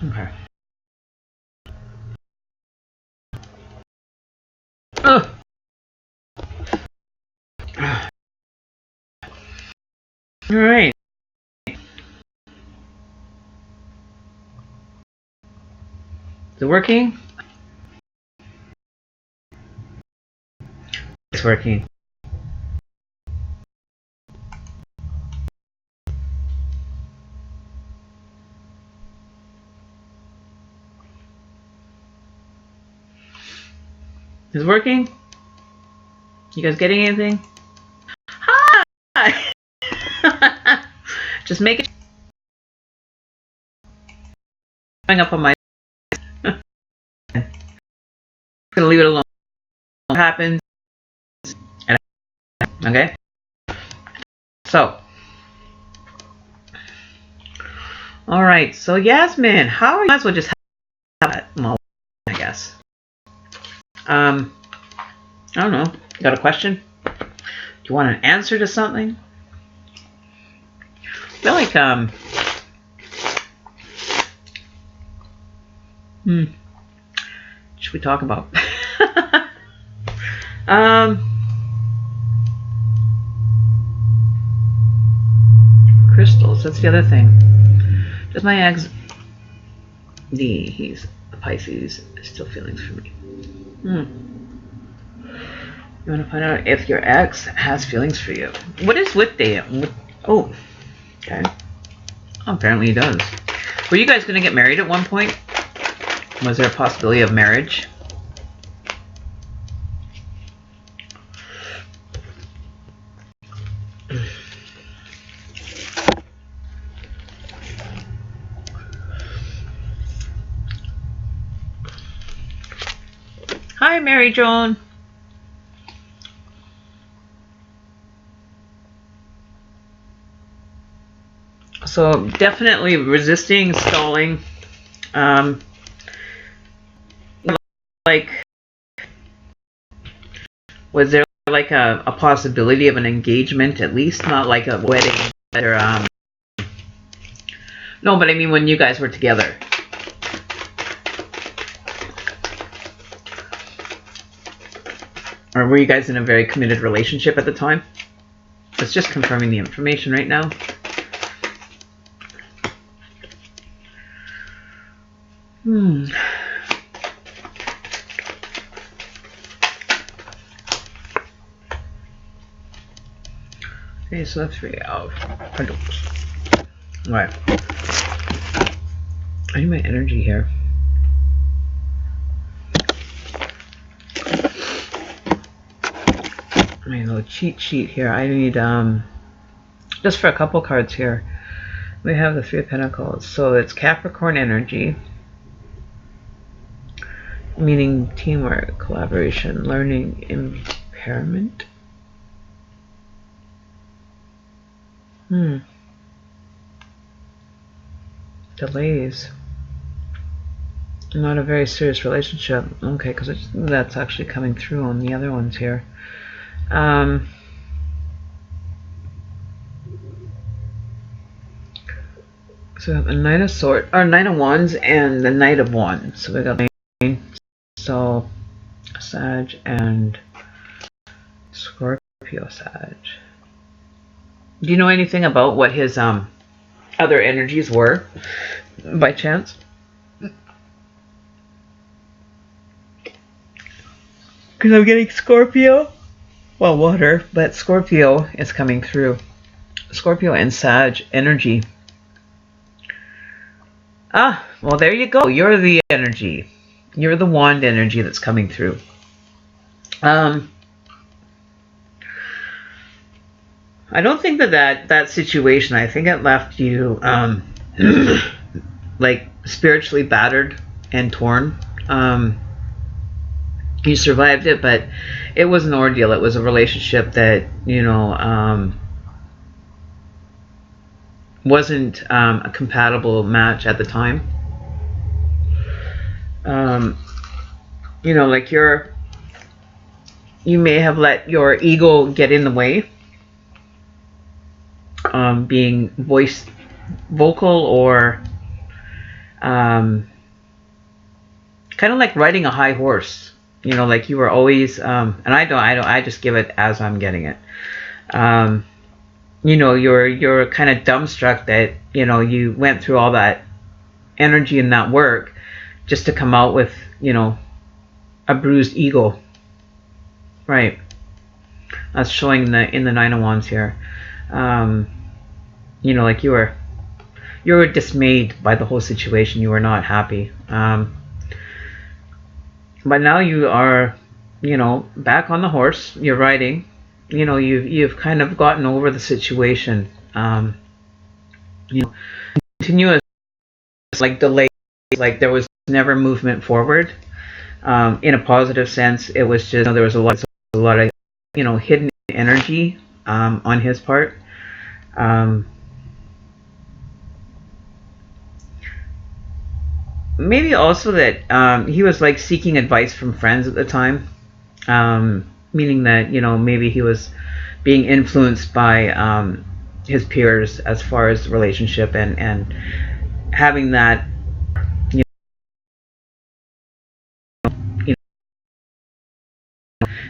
Okay. Ugh. All right. Is it working? It's working. Is it working? You guys getting anything? Hi! Just make it showing up on my. I'm gonna leave it alone. What happens? Okay. So. All right. So Yasmin, how are you? Might as well just have that moment, I guess. I don't know. You got a question? Do you want an answer to something? I feel like should we talk about? Crystals. That's the other thing. Does my ex he's a Pisces, still feelings for me? You want to find out if your ex has feelings for you. What is with them? Oh, okay. Oh, apparently he does. Were you guys going to get married at one point? Was there a possibility of marriage? Hi, Mary Joan. So definitely resisting, stalling. Like, was there like a possibility of an engagement at least? Not like a wedding, or no, but I mean when you guys were together. Or were you guys in a very committed relationship at the time? It's just confirming the information right now. Okay, so that's 3 out. Alright. I need my energy here. My little cheat sheet here. I need just for a couple cards here. We have the 3 of Pentacles. So it's Capricorn energy, meaning teamwork, collaboration, learning, impairment. Delays. Not a very serious relationship. Okay, because that's actually coming through on the other ones here. So the Knight of Swords, or Knight of Wands, and the Knight of Wands. So we got so Sag and Scorpio Sag. Do you know anything about what his other energies were, by chance? Because I'm getting Scorpio. Well, water, but Scorpio is coming through. Scorpio and Sag energy. Ah, well, there you go. You're the energy. You're the wand energy that's coming through. I don't think that situation, I think it left you like spiritually battered and torn. You survived it, but it was an ordeal. It was a relationship that, you know, wasn't a compatible match at the time. You know, like you may have let your ego get in the way, being vocal or kind of like riding a high horse. You know, like you were always, and I just give it as I'm getting it. You know, you're kind of dumbstruck that, you know, you went through all that energy and that work just to come out with, you know, a bruised ego. Right. That's showing in the Nine of Wands here. You know, like you were dismayed by the whole situation. You were not happy. But now you are, you know, back on the horse. You're riding. You know, you've kind of gotten over the situation. You know, continuous like delay, like there was never movement forward. In a positive sense, it was just, you know, there was a lot of, you know, hidden energy on his part. Maybe also that he was like seeking advice from friends at the time, meaning that, you know, maybe he was being influenced by his peers as far as the relationship, and having that, you know,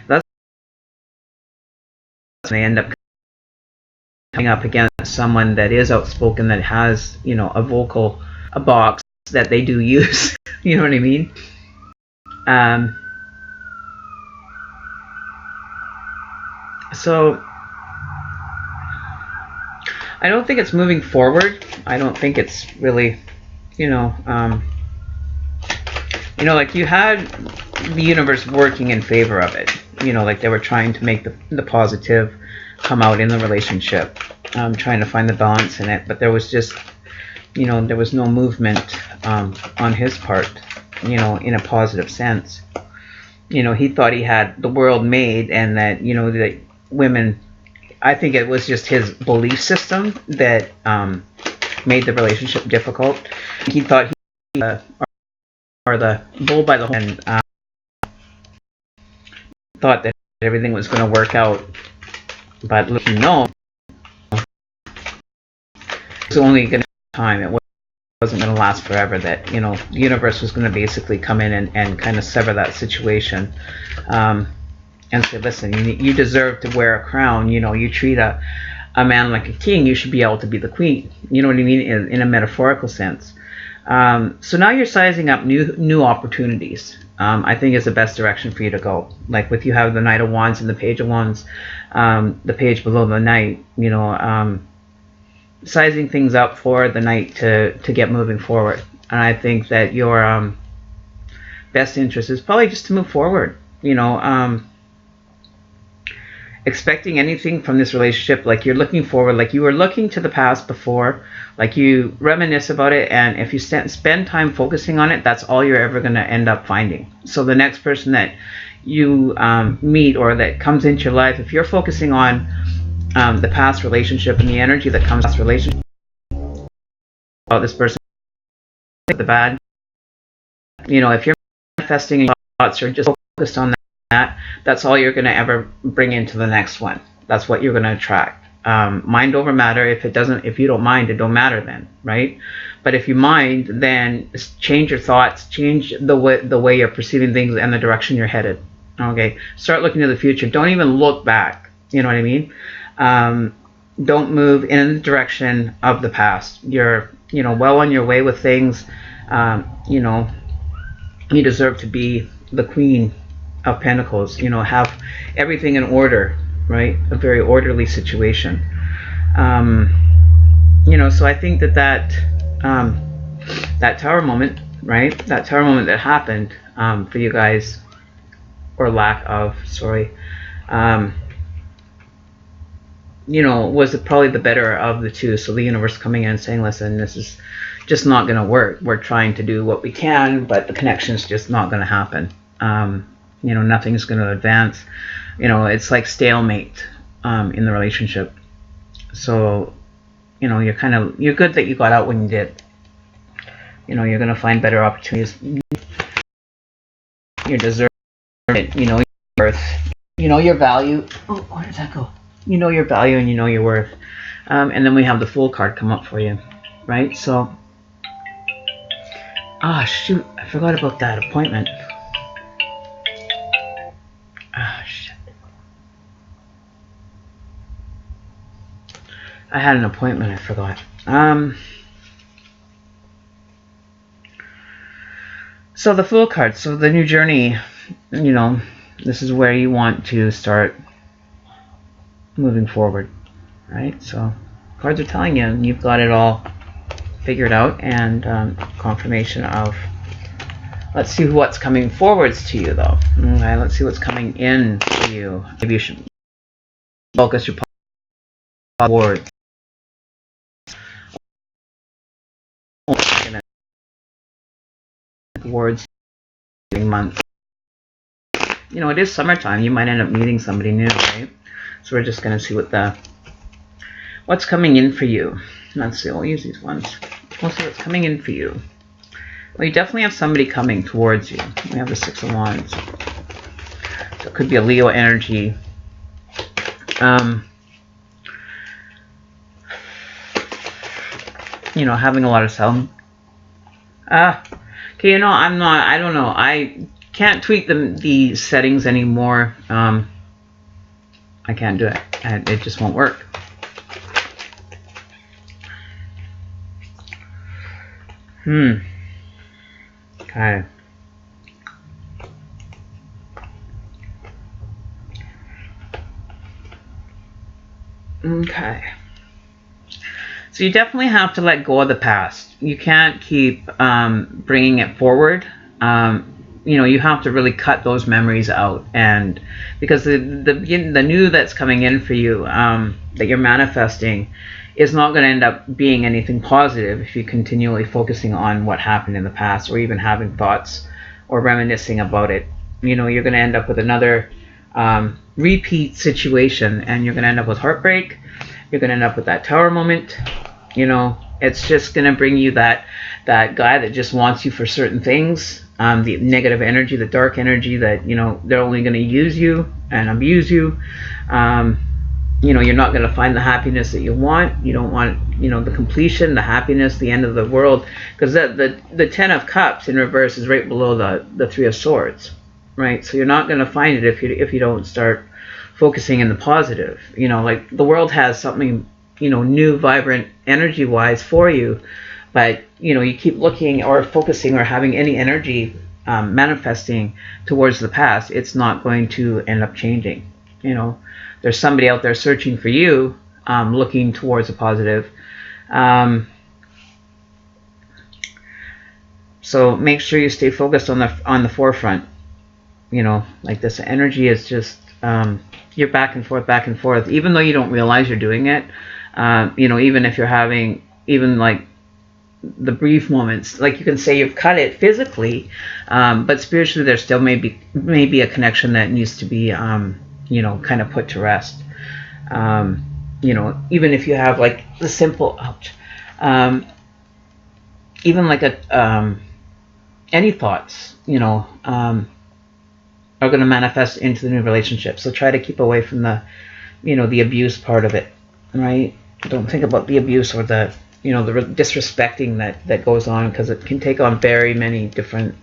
that's when they end up coming up against someone that is outspoken, that has, you know, a box that they do use. You know what I mean? So I don't think it's moving forward. I don't think it's really, you know, like you had the universe working in favor of it. You know, like they were trying to make the positive come out in the relationship, trying to find the balance in it. But there was just, you know, there was no movement on his part, you know, in a positive sense. You know, he thought he had the world made, and that, you know, that women, I think it was just his belief system that made the relationship difficult. He thought he or the bull by the horn, and thought that everything was going to work out. But you know, it's only going to take time. It wasn't going to last forever. That, you know, the universe was going to basically come in and kind of sever that situation, and say, listen, you deserve to wear a crown. You know, you treat a man like a king, you should be able to be the queen. You know what I mean, in a metaphorical sense. So now you're sizing up new opportunities. I think is the best direction for you to go. Like with, you have the Knight of Wands and the Page of Wands, the page below the Knight. You know, sizing things up for the Knight to get moving forward. And I think that your best interest is probably just to move forward. You know, expecting anything from this relationship, like you're looking forward, like you were looking to the past before, like you reminisce about it, and if you spend time focusing on it, that's all you're ever going to end up finding. So the next person that you meet or that comes into your life, if you're focusing on the past relationship and the energy that comes with this relationship, about this person, the bad, you know, if you're manifesting your thoughts or just focused on that, that's all you're going to ever bring into the next one. That's what you're going to attract. Mind over matter. If you don't mind, it don't matter then, right? But if you mind, then change your thoughts, change the way you're perceiving things and the direction you're headed. Okay, start looking to the future. Don't even look back. You know what I mean? Don't move in the direction of the past. You're, you know, well on your way with things. You know, you deserve to be the Queen of Pentacles. You know, have everything in order, right? A very orderly situation. You know, so I think that Tower moment, right? That Tower moment that happened for you guys, or lack of, sorry, you know, was probably the better of the two. So the universe coming in and saying, listen, this is just not going to work. We're trying to do what we can, but the connection's just not going to happen. You know, nothing's going to advance. You know, it's like stalemate in the relationship. So, you know, you're good that you got out when you did. You know, you're going to find better opportunities. You deserve it. You know your worth. You know your value. Oh, where did that go? You know your value and you know your worth. And then we have the Fool card come up for you, right? So Ah, shoot. I forgot about that appointment. Ah, shit. I had an appointment. I forgot. So the Fool card. So the new journey, you know, this is where you want to start moving forward, right? So cards are telling you you've got it all figured out, and confirmation of. Let's see what's coming forwards to you, though. Okay, let's see what's coming in to you. Maybe you should focus your forward. Towards month. You know, it is summertime. You might end up meeting somebody new, right? So we're just going to see what's coming in for you. Let's see. We'll use these ones. We'll see what's coming in for you. Well, you definitely have somebody coming towards you. We have the Six of Wands. So it could be a Leo energy. You know, having a lot of sound. Okay, you know, I don't know. I can't tweak the settings anymore. I can't do it. It just won't work. Okay. Okay. So you definitely have to let go of the past. You can't keep bringing it forward. You know, you have to really cut those memories out, and because the new that's coming in for you, that you're manifesting, is not going to end up being anything positive if you're continually focusing on what happened in the past, or even having thoughts or reminiscing about it. You know, you're going to end up with another repeat situation, and you're going to end up with heartbreak. You're going to end up with that tower moment. You know, it's just going to bring you that guy that just wants you for certain things. The negative energy, the dark energy that, you know, they're only going to use you and abuse you. You know, you're not going to find the happiness that you want. You don't want, you know, the completion, the happiness, the end of the world. Because the Ten of Cups in reverse is right below the Three of Swords, right? So you're not going to find it if you don't start focusing in the positive. You know, like the world has something, you know, new, vibrant, energy-wise for you, but you know, you keep looking or focusing or having any energy manifesting towards the past, it's not going to end up changing. You know, there's somebody out there searching for you, looking towards a positive. So make sure you stay focused on the forefront. You know, like this energy is just you're back and forth, even though you don't realize you're doing it. You know, even if you're having even like the brief moments, like you can say you've cut it physically, but spiritually there still may be a connection that needs to be you know, kind of put to rest. You know, even if you have like the simple even like any thoughts, you know, are going to manifest into the new relationship. So try to keep away from the, you know, the abuse part of it, right? Don't think about the abuse or the, you know, the disrespecting that goes on, because it can take on very many different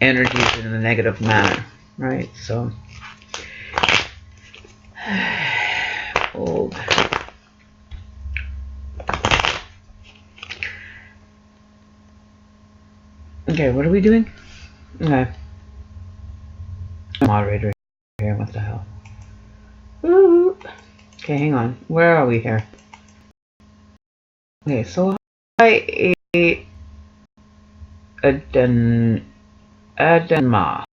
energies in a negative manner, right? So, old. Okay, what are we doing? Okay. Moderator here, what the hell? Woo! Okay, hang on. Where are we here? Okay, so hi, Adanma.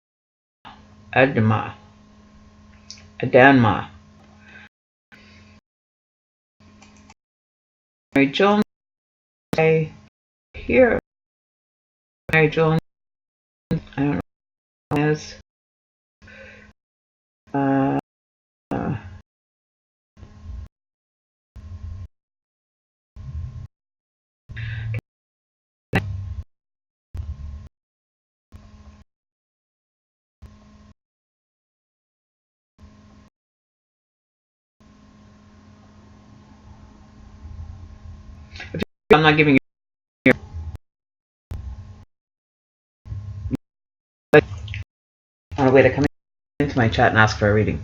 Mary Jones, I hear Mary Jones. I don't know what it is. I'm not giving you. on a way to come into my chat and ask for a reading.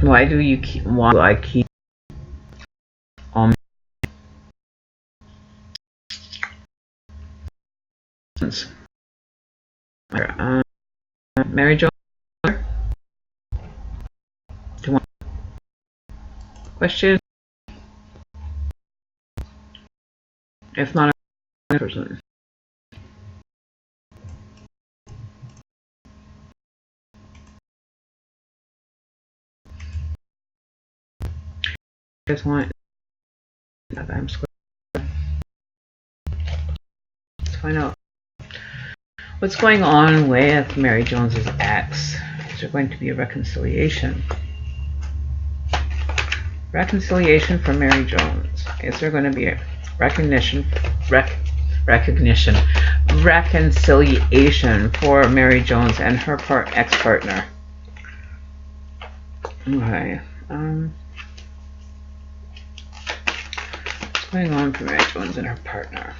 Why do you keep? Why do I keep on? Mary Jo, do you want question? If not, a person. You guys want? I'm square. Let's find out what's going on with Mary Jones's ex. Is there going to be a reconciliation? Reconciliation for Mary Jones. Is there going to be a reconciliation for Mary Jones and her ex-partner? Okay. What's going on for Mary Jones and her partner?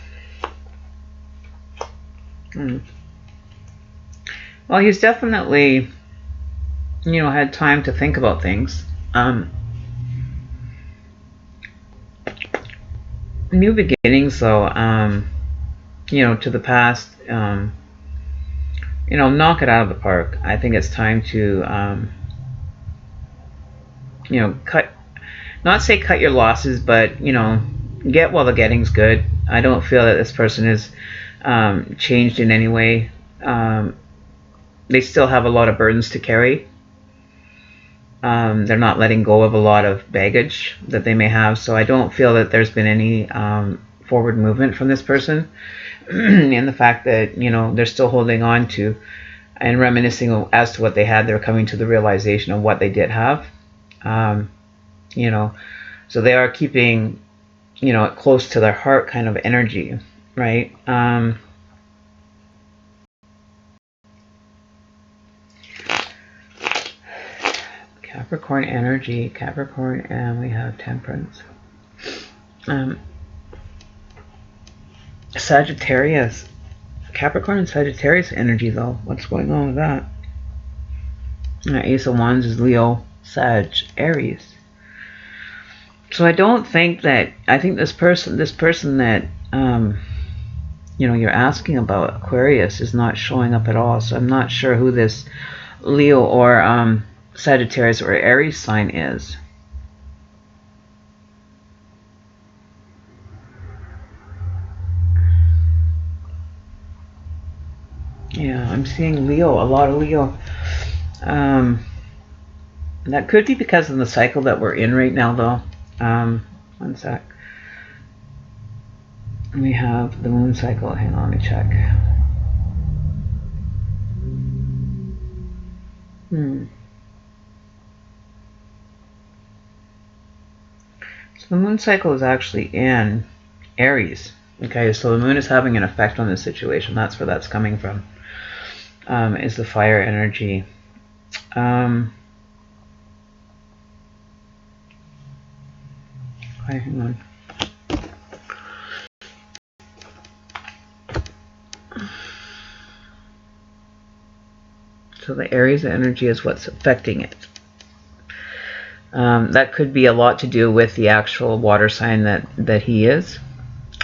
Well, he's definitely, had time to think about things. New beginnings, though, to the past, knock it out of the park. I think it's time to, not say cut your losses, but, get while the getting's good. I don't feel that this person is changed in any way. They still have a lot of burdens to carry. They're not letting go of a lot of baggage that they may have, so I don't feel that there's been any forward movement from this person. And the fact that they're still holding on to and reminiscing as to what they had, they're coming to the realization of what they did have. So they are keeping it close to their heart kind of energy, right? Capricorn energy, Capricorn, and we have Temperance. Sagittarius, Capricorn and Sagittarius energy, though. What's going on with that? Ace of Wands is Leo, Sag, Aries. So I don't think that, I think this person that, you're asking about, Aquarius, is not showing up at all. So I'm not sure who this Leo or Sagittarius or Aries sign is. Yeah, I'm seeing Leo, a lot of Leo. That could be because of the cycle that we're in right now, though. One sec. We have the moon cycle. Hang on, let me check. So the moon cycle is actually in Aries. Okay, so the moon is having an effect on this situation. That's where that's coming from. Is the fire energy. Okay, hang on. So the Aries energy is what's affecting it. That could be a lot to do with the actual water sign that he is.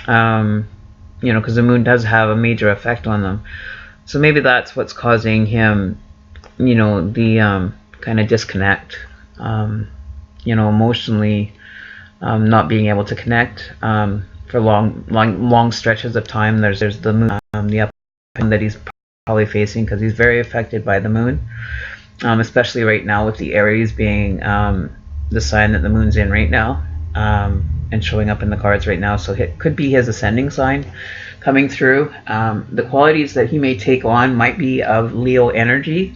Because the moon does have a major effect on them. So maybe that's what's causing him, the kind of disconnect, emotionally, not being able to connect for long stretches of time. There's the moon, the up that he's probably facing because he's very affected by the moon, especially right now with the Aries being the sign that the moon's in right now, and showing up in the cards right now. So it could be his ascending sign coming through. The qualities that he may take on might be of Leo energy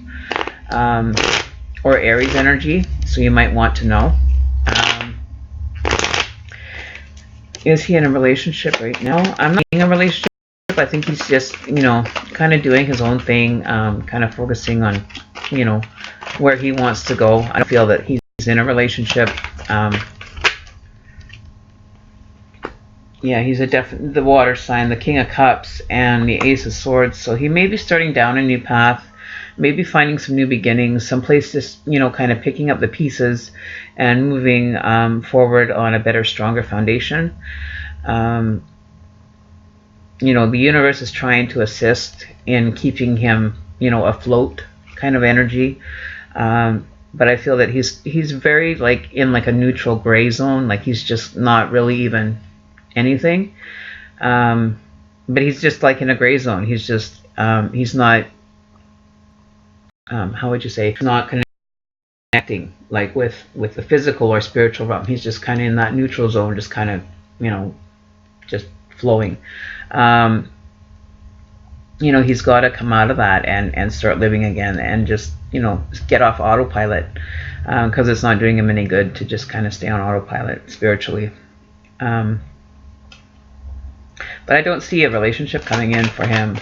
or Aries energy, so you might want to know. Is he in a relationship right now? I'm not in a relationship. I think he's just, kind of doing his own thing, kind of focusing on, where he wants to go. I don't feel that he's in a relationship. Yeah, he's the water sign, the King of Cups, and the Ace of Swords. So he may be starting down a new path, maybe finding some new beginnings, someplace just, you know, kind of picking up the pieces and moving forward on a better, stronger foundation. You know, the universe is trying to assist in keeping him, you know, afloat kind of energy. But I feel that he's very like in like a neutral gray zone, like he's just not really even anything. But he's just like in a gray zone. He's just he's not how would you say, not connecting like with the physical or spiritual realm. He's just kind of in that neutral zone, just kind of, you know, just flowing. You know, he's got to come out of that and start living again, and just, you know, get off autopilot, because it's not doing him any good to just kind of stay on autopilot spiritually. But I don't see a relationship coming in for him.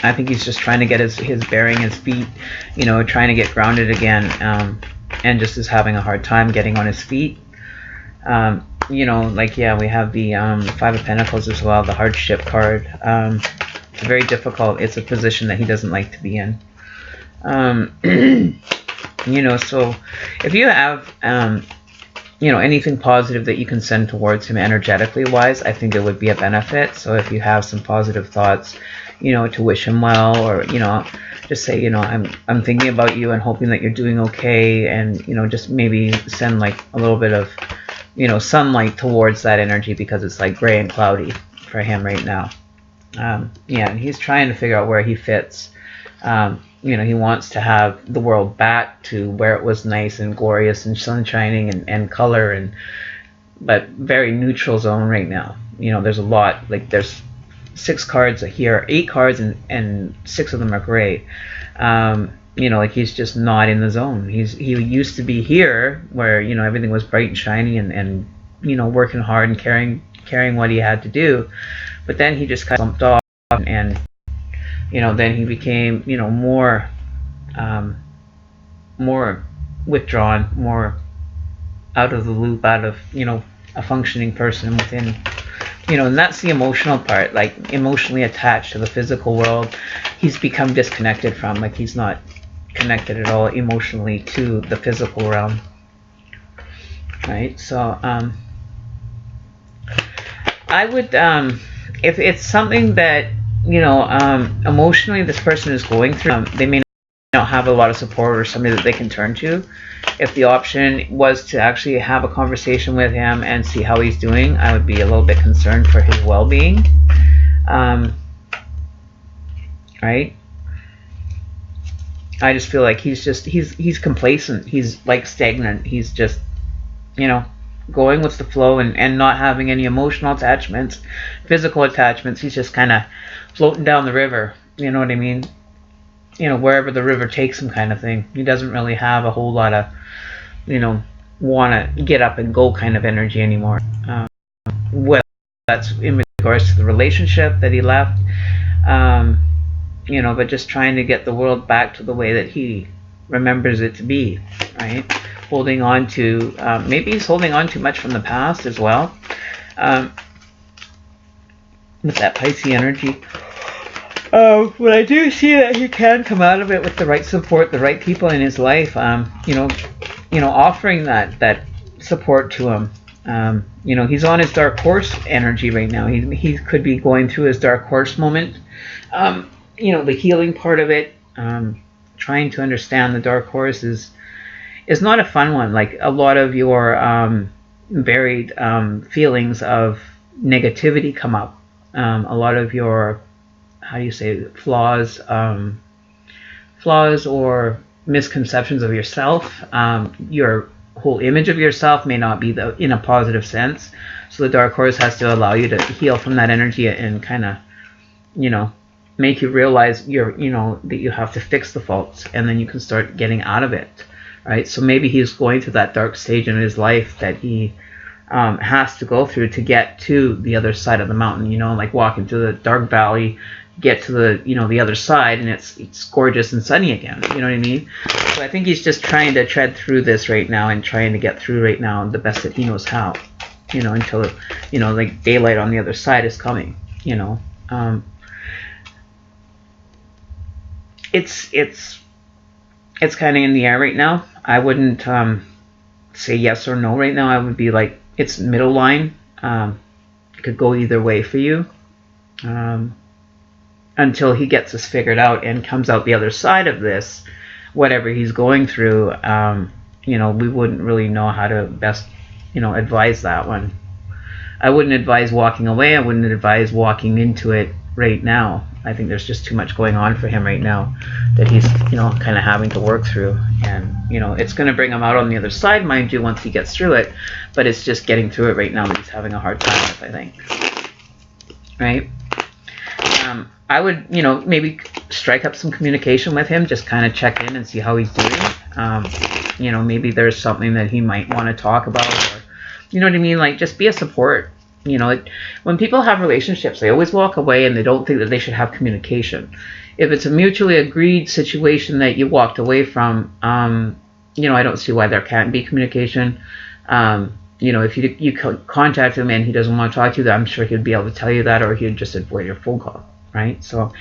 I think he's just trying to get his bearing, his feet, you know, trying to get grounded again, and just is having a hard time getting on his feet. You know, like, yeah, we have the Five of Pentacles as well, the hardship card. It's very difficult. It's a position that he doesn't like to be in. You know, so if you have, you know, anything positive that you can send towards him energetically wise, I think it would be a benefit. So if you have some positive thoughts, you know, to wish him well, or, you know, just say, you know, I'm thinking about you and hoping that you're doing okay, and, you know, just maybe send like a little bit of, you know, sunlight towards that energy, because it's like gray and cloudy for him right now. Yeah, and he's trying to figure out where he fits. You know, he wants to have the world back to where it was nice and glorious and sun shining and color, but very neutral zone right now. You know, there's a lot, like there's 6 cards here, 8 cards, and 6 of them are gray. You know, like he's just not in the zone. He used to be here where, you know, everything was bright and shiny and you know, working hard and carrying what he had to do. But then he just kind of slumped off, and, you know, then he became, you know, more withdrawn, more out of the loop, out of, you know, a functioning person within, you know, and that's the emotional part, like emotionally attached to the physical world. He's become disconnected from, like he's not connected at all emotionally to the physical realm, right? So I would, if it's something that, you know, emotionally this person is going through, they may not have a lot of support or somebody that they can turn to. If the option was to actually have a conversation with him and see how he's doing, I would be a little bit concerned for his well-being. Right? I just feel like he's complacent. He's like stagnant. He's just, you know, going with the flow and not having any emotional attachments, physical attachments. He's just kind of floating down the river. You know what I mean? You know, wherever the river takes him, kind of thing. He doesn't really have a whole lot of, you know, want to get up and go kind of energy anymore. Whether that's in regards to the relationship that he left, you know, but just trying to get the world back to the way that he remembers it to be, right? Holding on to, maybe he's holding on too much from the past as well, with that Pisces energy. But I do see that he can come out of it with the right support, the right people in his life, you know, offering that support to him. You know, he's on his dark horse energy right now. He could be going through his dark horse moment. You know, the healing part of it, trying to understand the dark horse is not a fun one. Like a lot of your buried feelings of negativity come up. A lot of your, how do you say, flaws or misconceptions of yourself. Your whole image of yourself may not be in a positive sense. So the dark horse has to allow you to heal from that energy and kind of, you know, make you realize you know, that you have to fix the faults, and then you can start getting out of it, right? So maybe he's going through that dark stage in his life that he has to go through to get to the other side of the mountain, you know, like walk into the dark valley, get to the, you know, the other side, and it's gorgeous and sunny again, you know what I mean? So I think he's just trying to tread through this right now and trying to get through right now the best that he knows how. you know, until, you know, like daylight on the other side is coming, you know. It's kind of in the air right now. I wouldn't say yes or no right now. I would be like, it's middle line. It could go either way for you, until he gets this figured out and comes out the other side of this, whatever he's going through. You know, we wouldn't really know how to best, you know, advise that one. I wouldn't advise walking away. I wouldn't advise walking into it right now. I think there's just too much going on for him right now that he's, you know, kind of having to work through. And, you know, it's going to bring him out on the other side, mind you, once he gets through it. But it's just getting through it right now that he's having a hard time with, I think. Right? I would, you know, maybe strike up some communication with him, just kind of check in and see how he's doing. You know, maybe there's something that he might want to talk about, or, you know what I mean? Like, just be a support. You know, when people have relationships, they always walk away and they don't think that they should have communication. If it's a mutually agreed situation that you walked away from, you know, I don't see why there can't be communication. You know, if you contact him and he doesn't want to talk to you, I'm sure he'd be able to tell you that, or he'd just avoid your phone call, right? So,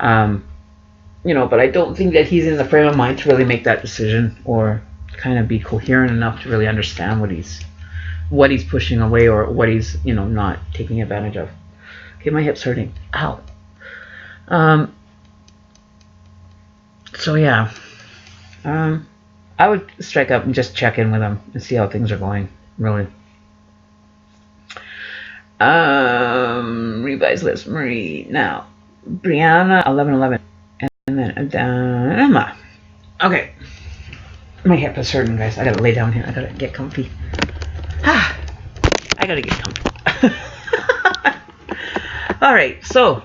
you know, but I don't think that he's in the frame of mind to really make that decision, or kind of be coherent enough to really understand what he's pushing away, or what he's, you know, not taking advantage of. Okay, my hip's hurting. Ow. So yeah, I would strike up and just check in with him and see how things are going, really. Revise list, Marie. Now, Brianna, 1111. And then Emma. Okay. My hip is hurting, guys. I gotta lay down here. I gotta get comfy. I gotta get comfy. Alright, so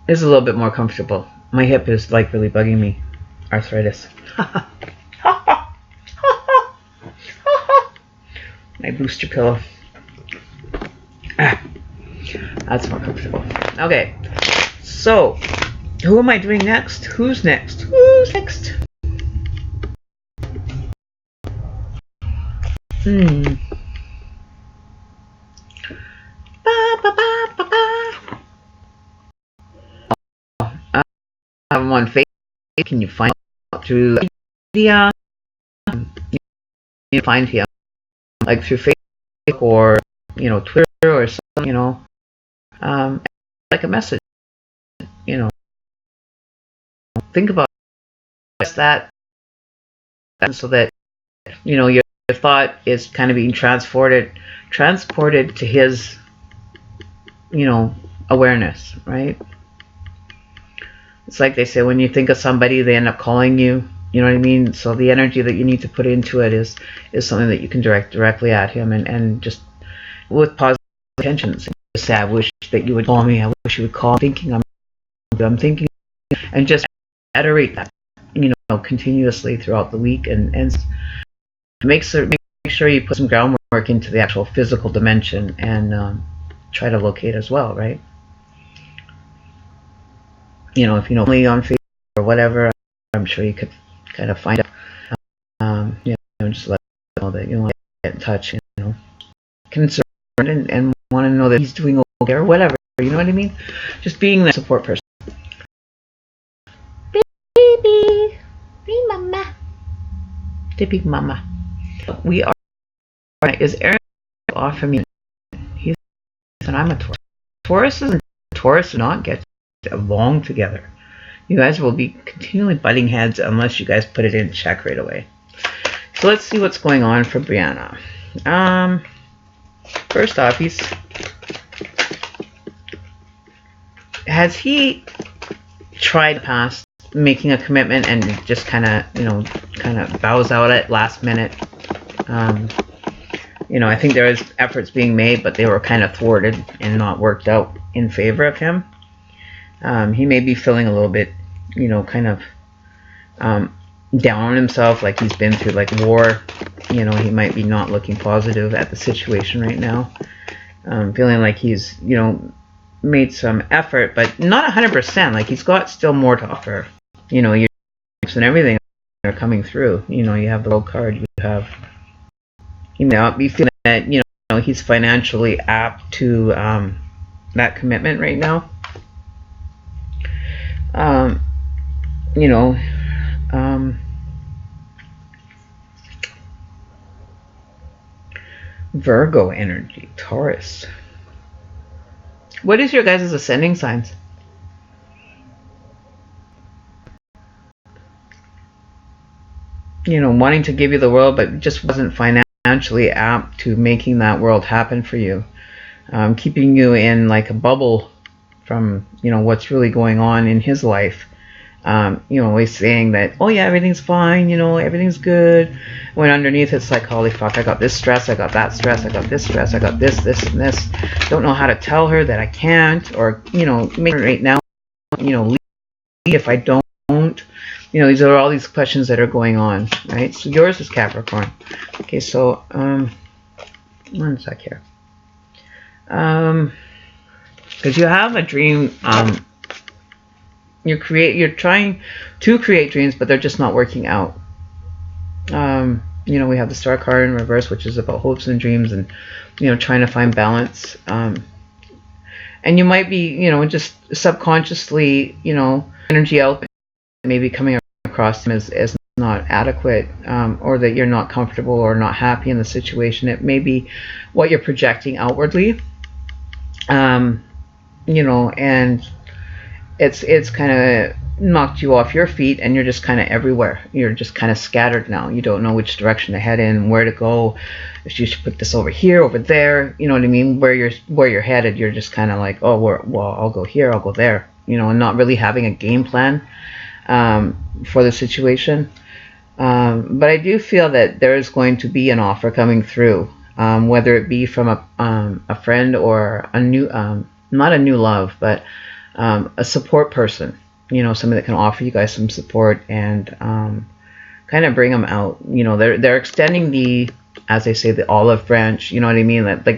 this is a little bit more comfortable. My hip is like really bugging me. Arthritis. My booster pillow. That's more comfortable. Okay, so who am I doing next? Who's next? Who's next? I'm on Facebook. Can you find out through media? You find him like through Facebook, or, you know, Twitter, or something, you know, like a message, you know. Think about that, so that, you know, your thought is kind of being transported to his, you know, awareness, right? It's like they say, when you think of somebody, they end up calling you. You know what I mean? So the energy that you need to put into it is something that you can direct directly at him, and just with positive intentions. Just say, I wish that you would call me. I wish you would call. I'm thinking, and just iterate that, you know, continuously throughout the week, and make sure you put some groundwork into the actual physical dimension, and try to locate as well, right? You know, if you know me on Facebook or whatever, I'm sure you could kind of find out. You know, just let them know that you want to get in touch, you know, concerned, and want to know that he's doing okay or whatever. You know what I mean? Just being that support person. Baby, hey mama, the big mama. We are. Is Aaron off from me? He's and I'm a Taurus. Taurus do not get along together. You guys will be continually butting heads unless you guys put it in check right away. So let's see what's going on for Brianna. First off, has he tried past making a commitment and just kind of bows out at last minute? You know, I think there is efforts being made, but they were kind of thwarted and not worked out in favor of him. He may be feeling a little bit, you know, kind of down on himself, like he's been through like war. You know, he might be not looking positive at the situation right now. Feeling like he's, you know, made some effort, but not 100%. Like he's got still more to offer. You know, your and everything are coming through. You know, you have the World card. You may not be feeling that, you he's financially apt to that commitment right now. Virgo energy, Taurus. What is your guys' ascending signs? Wanting to give you the world, but just wasn't financially apt to making that world happen for you. Keeping you in like a bubble from, what's really going on in his life. Always saying that, oh yeah, everything's fine, everything's good. When underneath it's like, holy fuck, I got this stress, I got that stress, I got this stress, I got this, and this. Don't know how to tell her that I can't, or, make her right now, leave if I don't. These are all these questions that are going on, right? So yours is Capricorn. Okay, so, one sec here. Because you have a dream, you're trying to create dreams, but they're just not working out. We have the Star card in reverse, which is about hopes and dreams and, trying to find balance. And you might be, just subconsciously, energy out maybe coming across him as not adequate, or that you're not comfortable or not happy in the situation. It may be what you're projecting outwardly, and it's kind of knocked you off your feet, and you're just kind of everywhere. You're just kind of scattered now. You don't know which direction to head in, where to go. If you should put this over here, over there, you know what I mean? Where you're headed, you're just kind of like, oh, well, I'll go here, I'll go there, and not really having a game plan for the situation. But I do feel that there is going to be an offer coming through, whether it be from a friend or a new, not a new love, but a support person, somebody that can offer you guys some support and kind of bring them out. They're extending the, as they say, the olive branch. You know what I mean? Like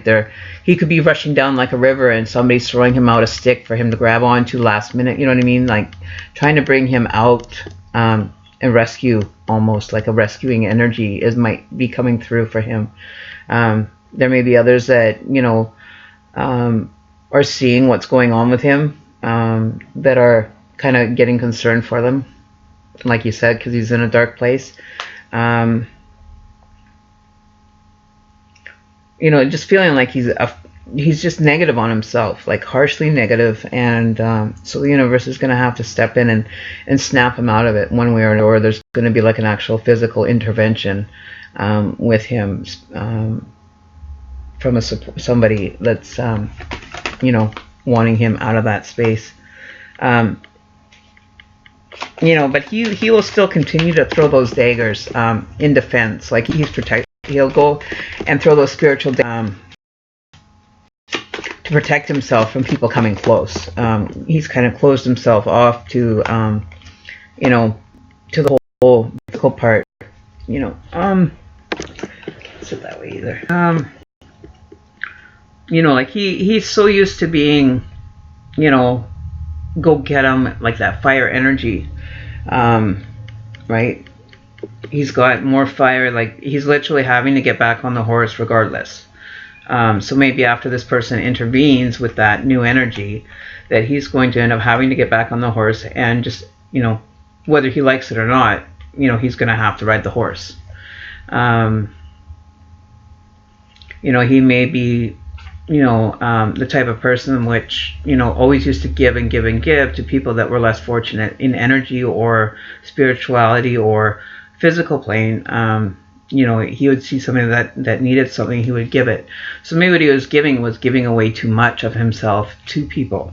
he could be rushing down like a river, and somebody's throwing him out a stick for him to grab onto last minute. You know what I mean? Like trying to bring him out and rescue, almost like a rescuing energy might be coming through for him. There may be others that are seeing what's going on with him, that are kind of getting concerned for them, like you said, because he's in a dark place. Just feeling like he's just negative on himself, like harshly negative, and so the universe is going to have to step in and snap him out of it one way or another. Or there's going to be like an actual physical intervention with him from somebody that's wanting him out of that space. But he will still continue to throw those daggers in defense. Like he'll go and throw those spiritual daggers to protect himself from people coming close. He's kind of closed himself off to to the whole physical part. It's not that way either. Like he's so used to being, go get him, like that fire energy, right? He's got more fire, like he's literally having to get back on the horse regardless. So maybe after this person intervenes with that new energy, that he's going to end up having to get back on the horse and just, whether he likes it or not, he's going to have to ride the horse. He may be, the type of person which, always used to give and give and give to people that were less fortunate in energy or spirituality or physical plane. He would see somebody that needed something, he would give it. So maybe what he was giving away too much of himself to people,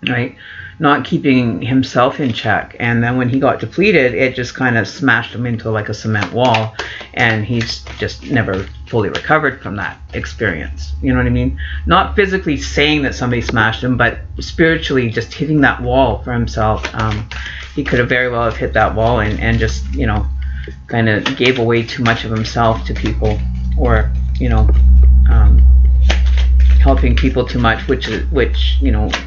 right? Not keeping himself in check. And then when he got depleted, it just kind of smashed him into like a cement wall, and he's just never fully recovered from that experience. You know what I mean? Not physically saying that somebody smashed him, but spiritually just hitting that wall for himself. He could have very well have hit that wall and just, kind of gave away too much of himself to people, or, helping people too much, which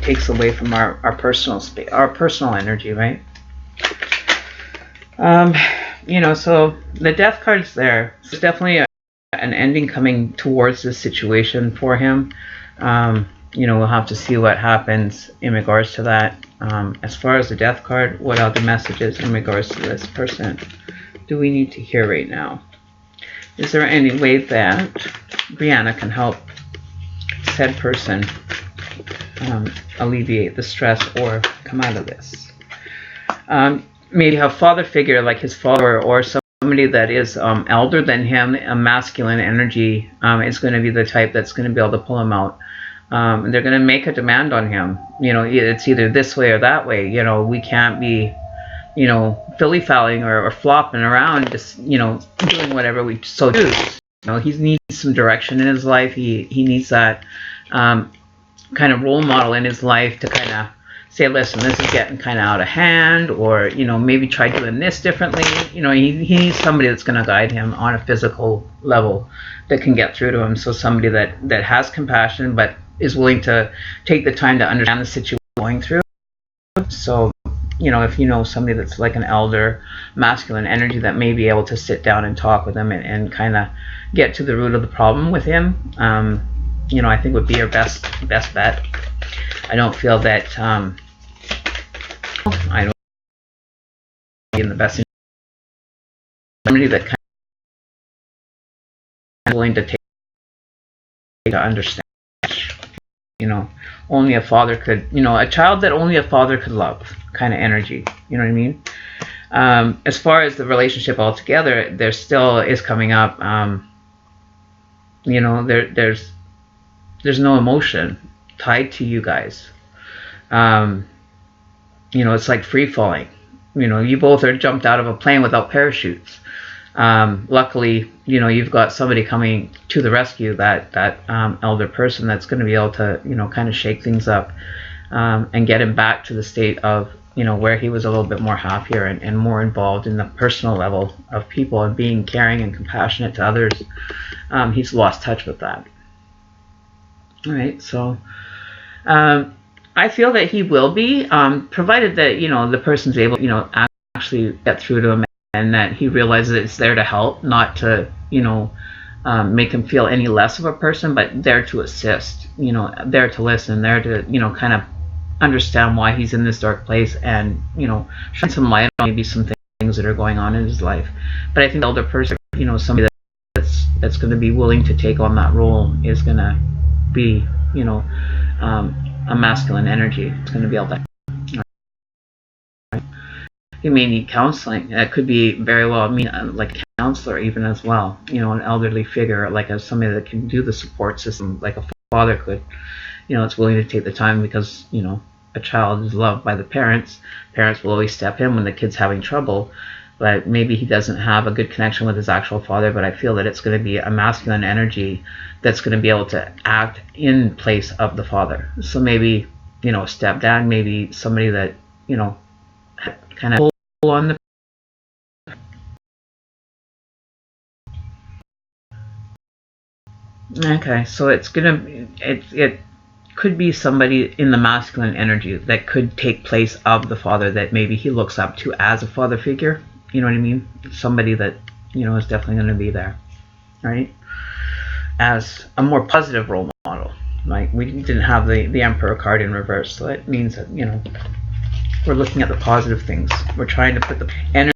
takes away from our personal space, our personal energy, right? So the death card's there. It's definitely an ending coming towards this situation for him. You know, we'll have to see what happens in regards to that. As far as the death card, what other messages in regards to this person do we need to hear right now? Is there any way that Brianna can help said person alleviate the stress or come out of this? Maybe a father figure like his father or somebody that is elder than him, a masculine energy is going to be the type that's going to be able to pull him out. They're going to make a demand on him. You know, it's either this way or that way. You know, we can't be, you know, filly-falling or flopping around, just, you know, doing whatever we so choose. You know, he needs some direction in his life. He needs that kind of role model in his life to kind of say, listen, this is getting kind of out of hand, or, you know, maybe try doing this differently. You know, he needs somebody that's going to guide him on a physical level that can get through to him. So somebody that has compassion but is willing to take the time to understand the situation going through. So, you know, if you know somebody that's like an elder masculine energy that may be able to sit down and talk with him and kind of get to the root of the problem with him, you know, I think would be your best bet. I don't feel that I don't in the best somebody that kind of willing to take to understand. You know, only a father could, you know, a child that only a father could love kind of energy. You know what I mean? As far as the relationship altogether, there still is coming up. You know, there's no emotion tied to you guys. You know, it's like free falling. You know, you both are jumped out of a plane without parachutes. Luckily, you know, you've got somebody coming to the rescue, that elder person that's going to be able to, you know, kind of shake things up and get him back to the state of, you know, where he was a little bit more happier and more involved in the personal level of people and being caring and compassionate to others. He's lost touch with that. All right, so I feel that he will be, provided that, you know, the person's able, you know, actually get through to him and that he realizes it's there to help, not to, you know, make him feel any less of a person, but there to assist, you know, there to listen, there to, you know, kind of understand why he's in this dark place and, you know, shine some light on maybe some things that are going on in his life. But I think the elder person, you know, somebody that's going to be willing to take on that role is going to be, you know, a masculine energy. It's going to be able to. You may need counseling. That could be very well, I mean, like a counselor even as well. You know, an elderly figure, like somebody that can do the support system, like a father could. You know, it's willing to take the time because, you know, a child is loved by the parents. Parents will always step in when the kid's having trouble. But maybe he doesn't have a good connection with his actual father, but I feel that it's going to be a masculine energy that's going to be able to act in place of the father. So maybe, you know, a stepdad, maybe somebody that, you know, kind of pull on the. Okay, so it's going to, it could be somebody in the masculine energy that could take place of the father that maybe he looks up to as a father figure. You know what I mean? Somebody that, you know, is definitely going to be there, right? As a more positive role model. Like, we didn't have the Emperor card in reverse, so that means that, you know, we're looking at the positive things. We're trying to put the energy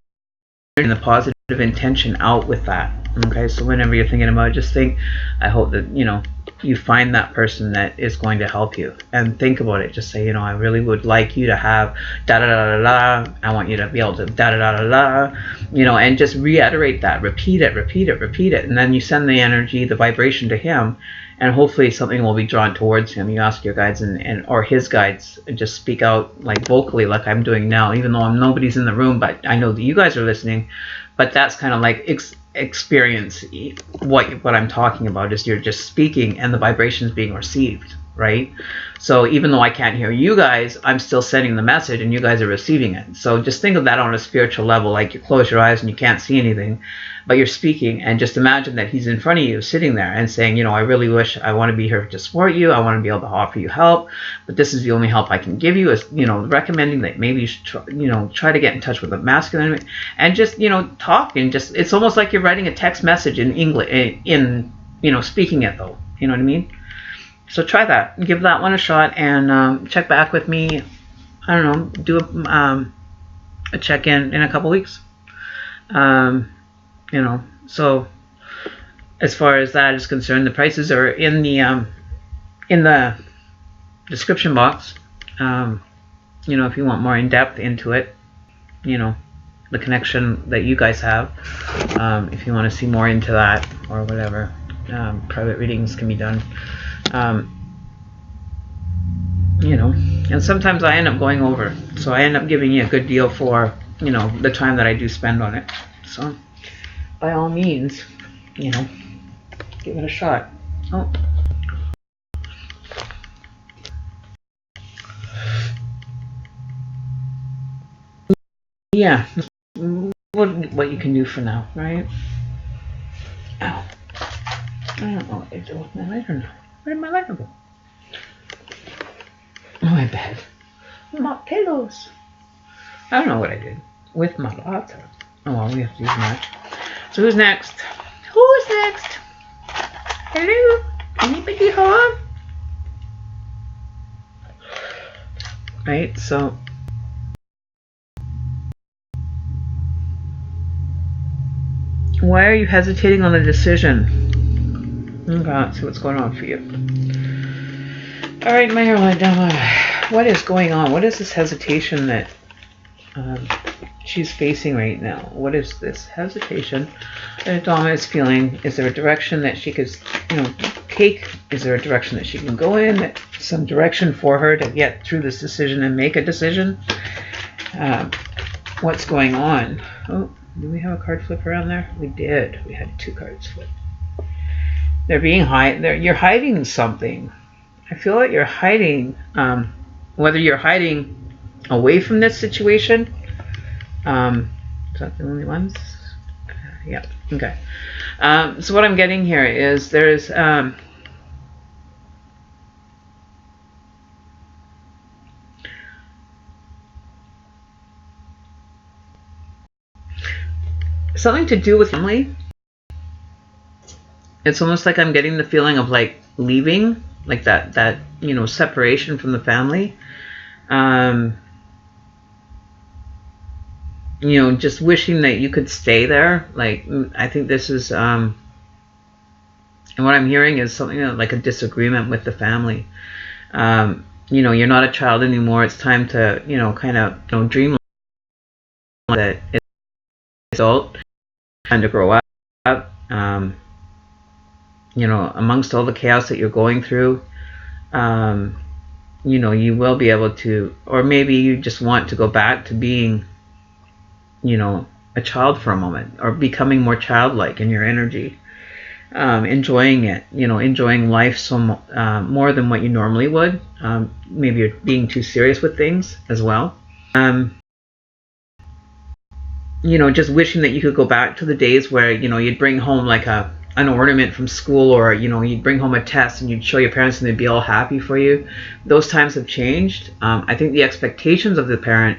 and the positive intention out with that. Okay, so whenever you're thinking about it, just think, I hope that, you know, you find that person that is going to help you, and think about it. Just say, you know, I really would like you to have da da da da da. I want you to be able to da da da da da. You know, and just reiterate that, repeat it, and then you send the energy, the vibration to him, and hopefully something will be drawn towards him. You ask your guides and or his guides, and just speak out like vocally, like I'm doing now, even though nobody's in the room, but I know that you guys are listening. But that's kind of like experience what I'm talking about is you're just speaking and the vibrations being received. right? So even though I can't hear you guys, I'm still sending the message and you guys are receiving it. So just think of that on a spiritual level, like you close your eyes and you can't see anything, but you're speaking, and just imagine that he's in front of you sitting there and saying, you know, I really wish, I want to be here to support you, I want to be able to offer you help, but this is the only help I can give you, is, you know, recommending that maybe you should try, you know, try to get in touch with a masculine, and just, you know, talk, and just, it's almost like you're writing a text message in English, in you know, speaking it though, you know what I mean? So try that, give that one a shot, and check back with me. I don't know, do a check-in in a couple weeks. You know, so as far as that is concerned, the prices are in the description box. You know, if you want more in depth into it, you know, the connection that you guys have, if you want to see more into that or whatever, private readings can be done. You know, and sometimes I end up going over, so I end up giving you a good deal for, you know, the time that I do spend on it. So by all means, you know, give it a shot. Oh, yeah, what you can do for now, right? Ow. I don't know what they do with my lighter now. Where did my lighter go? Oh, my bed. My pillows. I don't know what I did with my laptop. Oh well, we have to use match. So who's next? Who's next? Hello? Anybody home? Right, so why are you hesitating on the decision? Okay, let's see what's going on for you. Alright, my Airline Dama, what is going on? What is this hesitation that she's facing right now? What is this hesitation that Dama is feeling? Is there a direction that she could, you know, take? Is there a direction that she can go in? Some direction for her to get through this decision and make a decision? What's going on? Oh, do we have a card flip around there? We did. We had 2 cards flip. They're being you're hiding something. I feel like you're hiding, whether you're hiding away from this situation. Is that the only ones? Yeah, okay. So what I'm getting here is there's something to do with family. It's almost like I'm getting the feeling of like leaving, like that you know, separation from the family. You know, just wishing that you could stay there. Like, I think this is and what I'm hearing is something like a disagreement with the family. You know, you're not a child anymore. It's time to, you know, kind of, you know, dream that it's adult, time to grow up. You know, amongst all the chaos that you're going through, you know, you will be able to, or maybe you just want to go back to being, you know, a child for a moment, or becoming more childlike in your energy, enjoying it, you know, enjoying life so more than what you normally would. Maybe you're being too serious with things as well. You know, just wishing that you could go back to the days where, you know, you'd bring home like an ornament from school, or, you know, you'd bring home a test and you'd show your parents and they'd be all happy for you. Those times have changed. I think the expectations of the parent,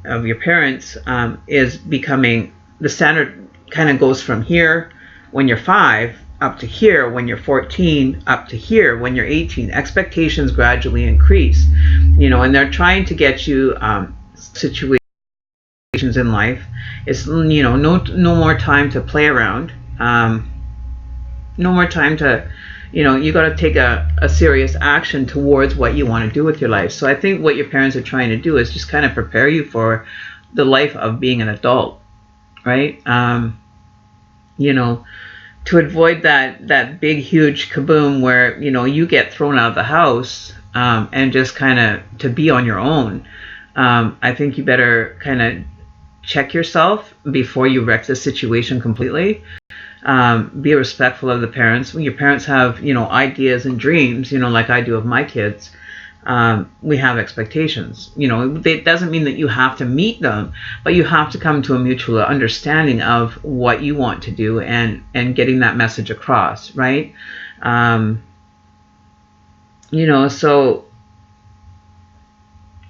of your parents, is becoming, the standard kind of goes from here when you're 5 up to here when you're 14, up to here when you're 18. Expectations gradually increase, you know, and they're trying to get you situations in life. It's, you know, no more time to play around. No more time to, you know, you got to take a serious action towards what you want to do with your life. So I think what your parents are trying to do is just kind of prepare you for the life of being an adult, right? You know, to avoid that big, huge kaboom where, you know, you get thrown out of the house, and just kind of to be on your own. I think you better kind of check yourself before you wreck the situation completely. Be respectful of the parents. When your parents have, you know, ideas and dreams, you know, like I do of my kids, we have expectations. You know, it doesn't mean that you have to meet them, but you have to come to a mutual understanding of what you want to do, and getting that message across, right? You know, so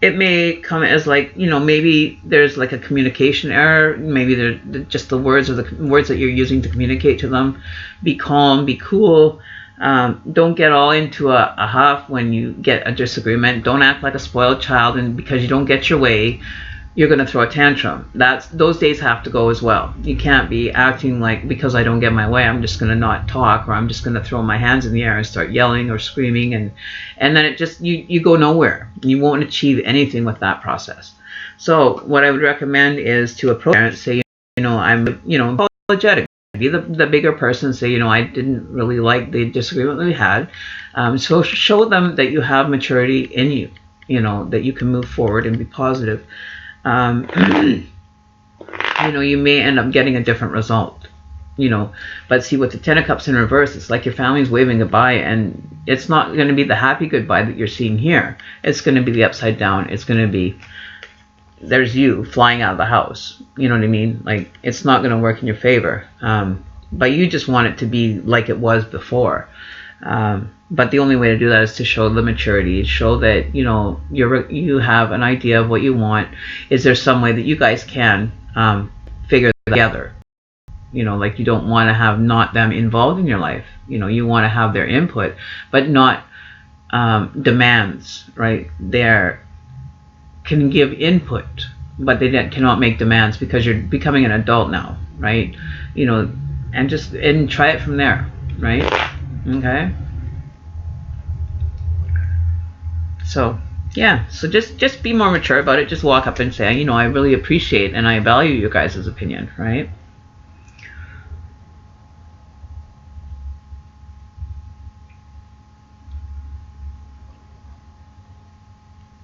it may come as like, you know, maybe there's like a communication error. Maybe they're just the words, or the words that you're using to communicate to them. Be calm, be cool. Don't get all into a huff when you get a disagreement. Don't act like a spoiled child, and because you don't get your way, you're going to throw a tantrum. Those days have to go as well. You can't be acting like, because I don't get my way, I'm just going to not talk, or I'm just going to throw my hands in the air and start yelling or screaming, and then it just, you go nowhere. You won't achieve anything with that process. So what I would recommend is to approach parents, say, you know, I'm, you know, apologetic. Be the bigger person. Say, you know, I didn't really like the disagreement that we had. So show them that you have maturity in you, you know, that you can move forward and be positive. You know, you may end up getting a different result, you know, but see, with the Ten of Cups in reverse, it's like your family's waving goodbye, and it's not going to be the happy goodbye that you're seeing here. It's going to be the upside down. It's going to be, there's you flying out of the house. You know what I mean? Like, it's not going to work in your favor. But you just want it to be like it was before. But the only way to do that is to show the maturity, show that, you know, you have an idea of what you want. Is there some way that you guys can figure that together? You know, like, you don't want to have not them involved in your life. You know, you want to have their input, but not demands, right? They can give input, but they cannot make demands, because you're becoming an adult now, right? You know, and try it from there, right? Okay. So yeah, so just be more mature about it. Just walk up and say, you know, I really appreciate and I value your guys' opinion, right?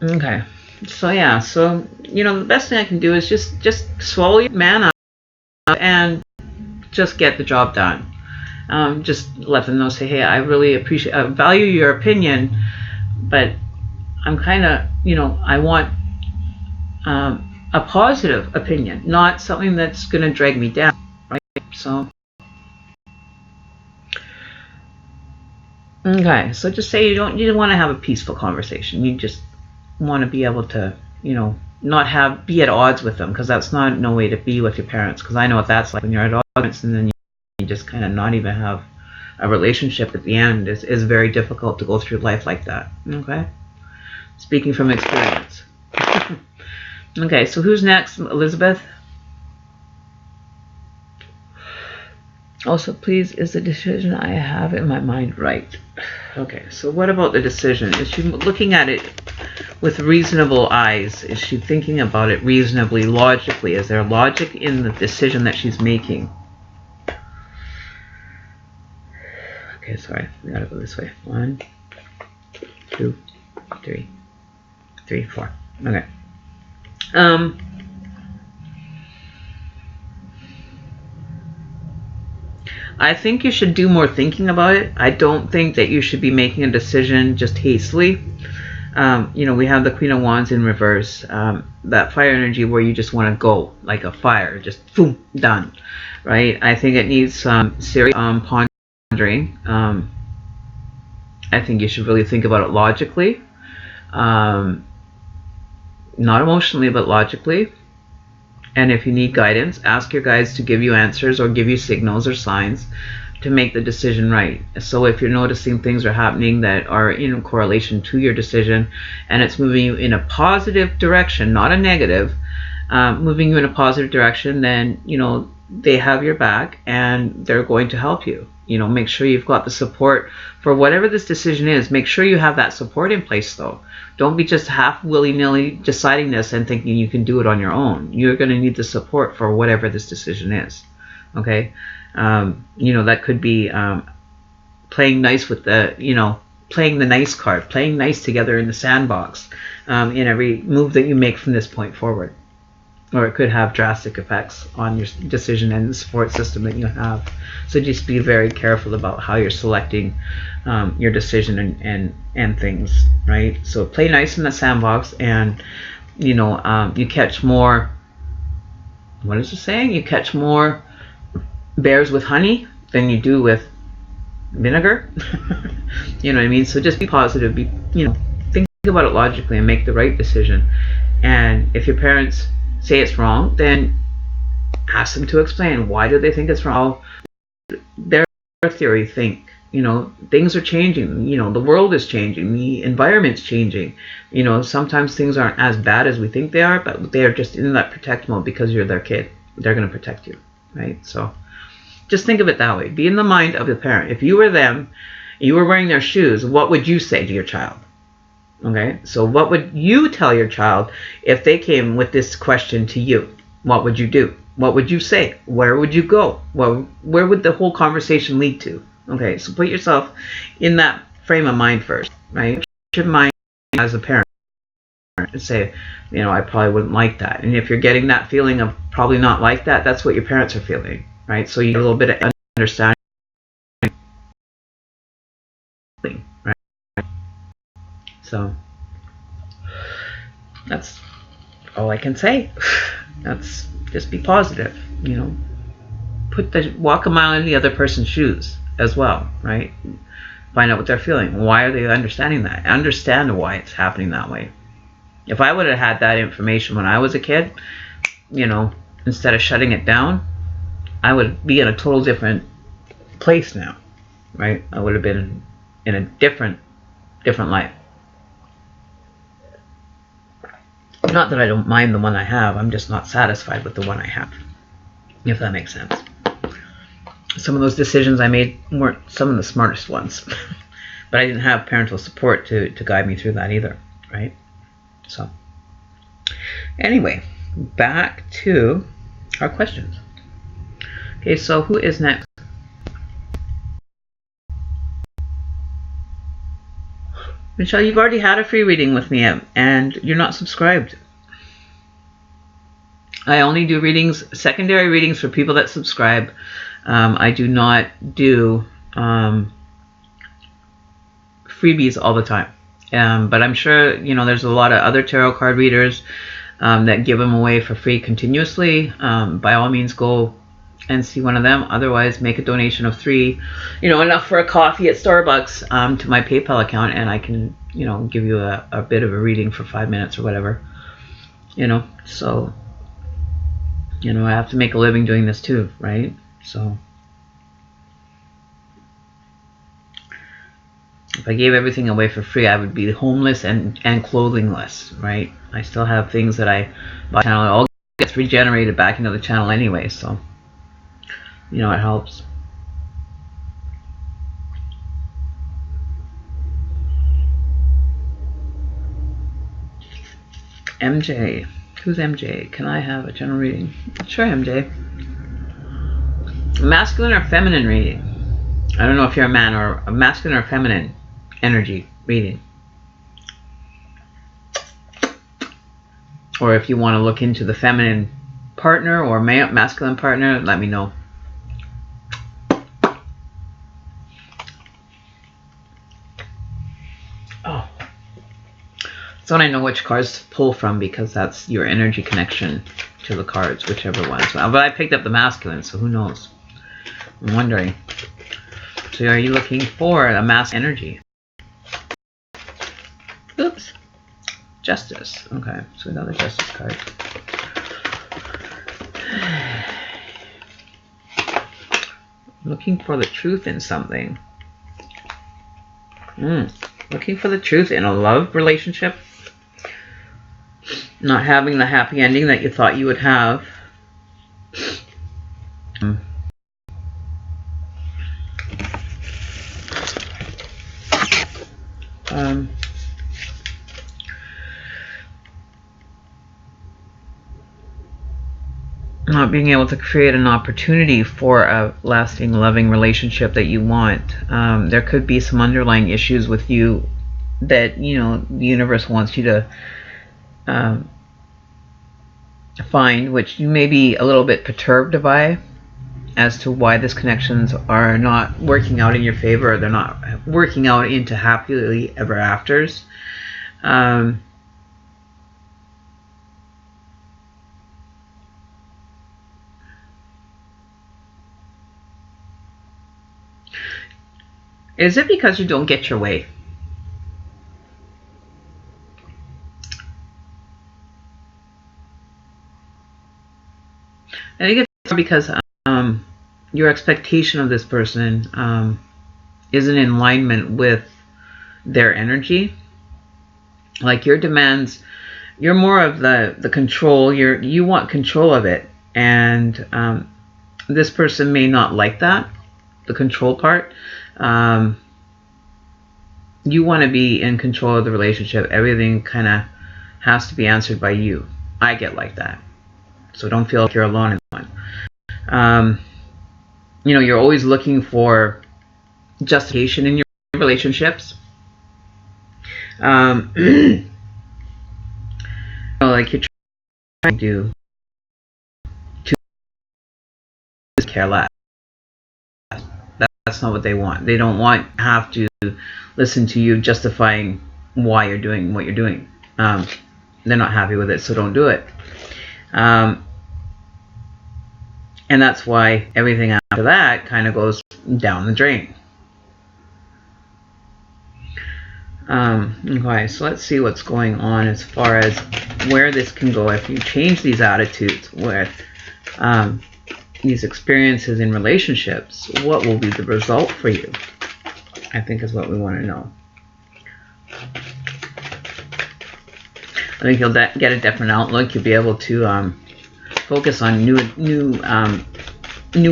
Okay. So yeah, so, you know, the best thing I can do is just swallow your man up and just get the job done. Just let them know, say, hey, I really I value your opinion, but I'm kind of, you know, I want a positive opinion, not something that's going to drag me down, right? So, okay, so just say you don't want to have a peaceful conversation. You just want to be able to, you know, not be at odds with them, because that's not no way to be with your parents. Because I know what that's like when you're at odds, and then you just kind of not even have a relationship at the end. Is very difficult to go through life like that. Okay. Speaking from experience. Okay, so who's next? Elizabeth? Also, please, is the decision I have in my mind right? Okay, so what about the decision? Is she looking at it with reasonable eyes? Is she thinking about it reasonably, logically? Is there logic in the decision that she's making? Okay, sorry, we gotta go this way. 1, 2, 3. 3, 4. Okay. I think you should do more thinking about it. I don't think that you should be making a decision just hastily. You know, we have the Queen of Wands in reverse. That fire energy where you just want to go like a fire, just boom, done, right? I think it needs some serious pondering. I think you should really think about it logically. Not emotionally, but logically. And if you need guidance, ask your guides to give you answers or give you signals or signs to make the decision right. So if you're noticing things are happening that are in correlation to your decision, and it's moving you in a positive direction, not a negative, moving you in a positive direction, then, you know, they have your back and they're going to help you. You know, make sure you've got the support for whatever this decision is. Make sure you have that support in place, though. Don't be just half willy-nilly deciding this and thinking you can do it on your own. You're going to need the support for whatever this decision is. Okay? You know, that could be playing nice with the, you know, playing the nice card, playing nice together in the sandbox in every move that you make from this point forward. or it could have drastic effects on your decision and the support system that you have. So just be very careful about how you're selecting your decision and things, right? So play nice in the sandbox, and you know, you catch more, what is the saying? You catch more bears with honey than you do with vinegar. You know what I mean? So just be positive, be, you know, think about it logically and make the right decision. And if your parents say it's wrong, then ask them to explain why do they think it's wrong. Their theory think, you know, things are changing, you know, the world is changing, the environment's changing, you know, sometimes things aren't as bad as we think they are, but they're just in that protect mode because you're their kid. They're going to protect you, right? So just think of it that way. Be in the mind of the parent. If you were them, you were wearing their shoes, what would you say to your child? Okay, so what would you tell your child if they came with this question to you? What would you do? What would you say? Where would you go? Well, where would the whole conversation lead to? Okay, so put yourself in that frame of mind first, right? Put your mind as a parent and say, you know, I probably wouldn't like that. And if you're getting that feeling of probably not like that, that's what your parents are feeling, right? So you get a little bit of understanding, right? So that's all I can say. That's just be positive, you know. Walk a mile in the other person's shoes as well, right? Find out what they're feeling. Why are they understanding that? Understand why it's happening that way. If I would have had that information when I was a kid, you know, instead of shutting it down, I would be in a total different place now, right? I would have been in a different life. Not that I don't mind the one I have, I'm just not satisfied with the one I have, if that makes sense. Some of those decisions I made weren't some of the smartest ones, but I didn't have parental support to guide me through that either, right? So anyway, back to our questions. Okay, so who is next? Michelle, you've already had a free reading with me and you're not subscribed. I only do readings, secondary readings for people that subscribe. I do not do freebies all the time. But I'm sure, you know, there's a lot of other tarot card readers that give them away for free continuously. By all means, go and see one of them. Otherwise, make a donation of $3, you know, enough for a coffee at Starbucks, to my PayPal account, and I can, you know, give you a bit of a reading for 5 minutes or whatever, you know. So, you know, I have to make a living doing this too, right? So if I gave everything away for free, I would be homeless and clothingless, right? I still have things that I buy. Channel, it all gets regenerated back into the channel anyway, so you know, it helps. MJ. Who's MJ? Can I have a general reading? Sure, MJ. Masculine or feminine reading? I don't know if you're a man, or a masculine or feminine energy reading. Or if you want to look into the feminine partner or masculine partner, let me know. Oh. So I know which cards to pull from, because that's your energy connection to the cards, whichever ones. But I picked up the masculine, so who knows? I'm wondering. So are you looking for a masculine energy? Oops. Justice. Okay, so another justice card. Looking for the truth in something. Looking for the truth in a love relationship. Not having the happy ending that you thought you would have. Not being able to create an opportunity for a lasting, loving relationship that you want. There could be some underlying issues with you that, you know, the universe wants you to find, which you may be a little bit perturbed by, as to why these connections are not working out in your favor, or they're not working out into happily ever afters. Is it because you don't get your way? I think it's because your expectation of this person isn't in alignment with their energy. Like your demands, you're more of the control. You want control of it, and this person may not like that, the control part. You want to be in control of the relationship. Everything kind of has to be answered by you. I get like that, so don't feel like you're alone in one. You know, you're always looking for justification in your relationships. You know, like you're trying to care less. That's not what they want. They don't want to have to listen to you justifying why you're doing what you're doing. They're not happy with it, so don't do it. And that's why everything after that kind of goes down the drain. Okay, so let's see what's going on as far as where this can go if you change these attitudes with these experiences in relationships. What will be the result for you? I think is what we want to know. I think you'll get a different outlook. You'll be able to focus on new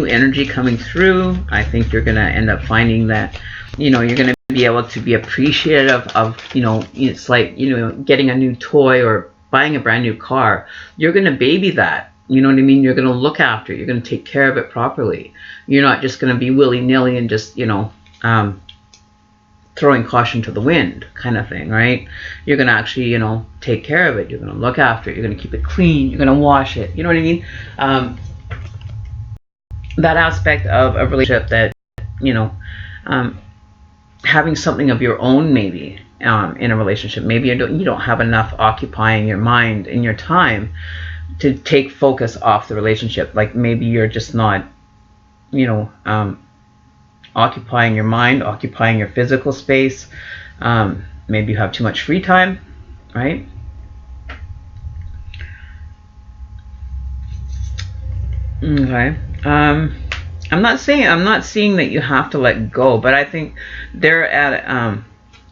energy coming through. I think you're going to end up finding that, you know, you're going to be able to be appreciative of, you know, it's like, you know, getting a new toy or buying a brand new car. You're going to baby that. You know what I mean? You're going to look after it. You're going to take care of it properly. You're not just going to be willy-nilly and just, you know, throwing caution to the wind kind of thing, right? You're going to actually, you know, take care of it. You're going to look after it. You're going to keep it clean. You're going to wash it. You know what I mean? That aspect of a relationship that, you know, having something of your own maybe in a relationship. Maybe you don't have enough occupying your mind and your time to take focus off the relationship. Like maybe you're just not, you know, occupying your mind, occupying your physical space. Maybe you have too much free time, right? Okay. I'm not seeing that you have to let go, but I think they're at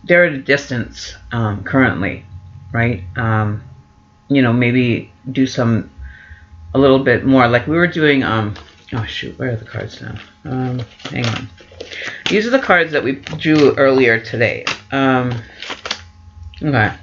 a distance currently, right? You know, maybe do a little bit more like we were doing. Oh shoot, where are the cards now? Hang on. These are the cards that we drew earlier today. Okay.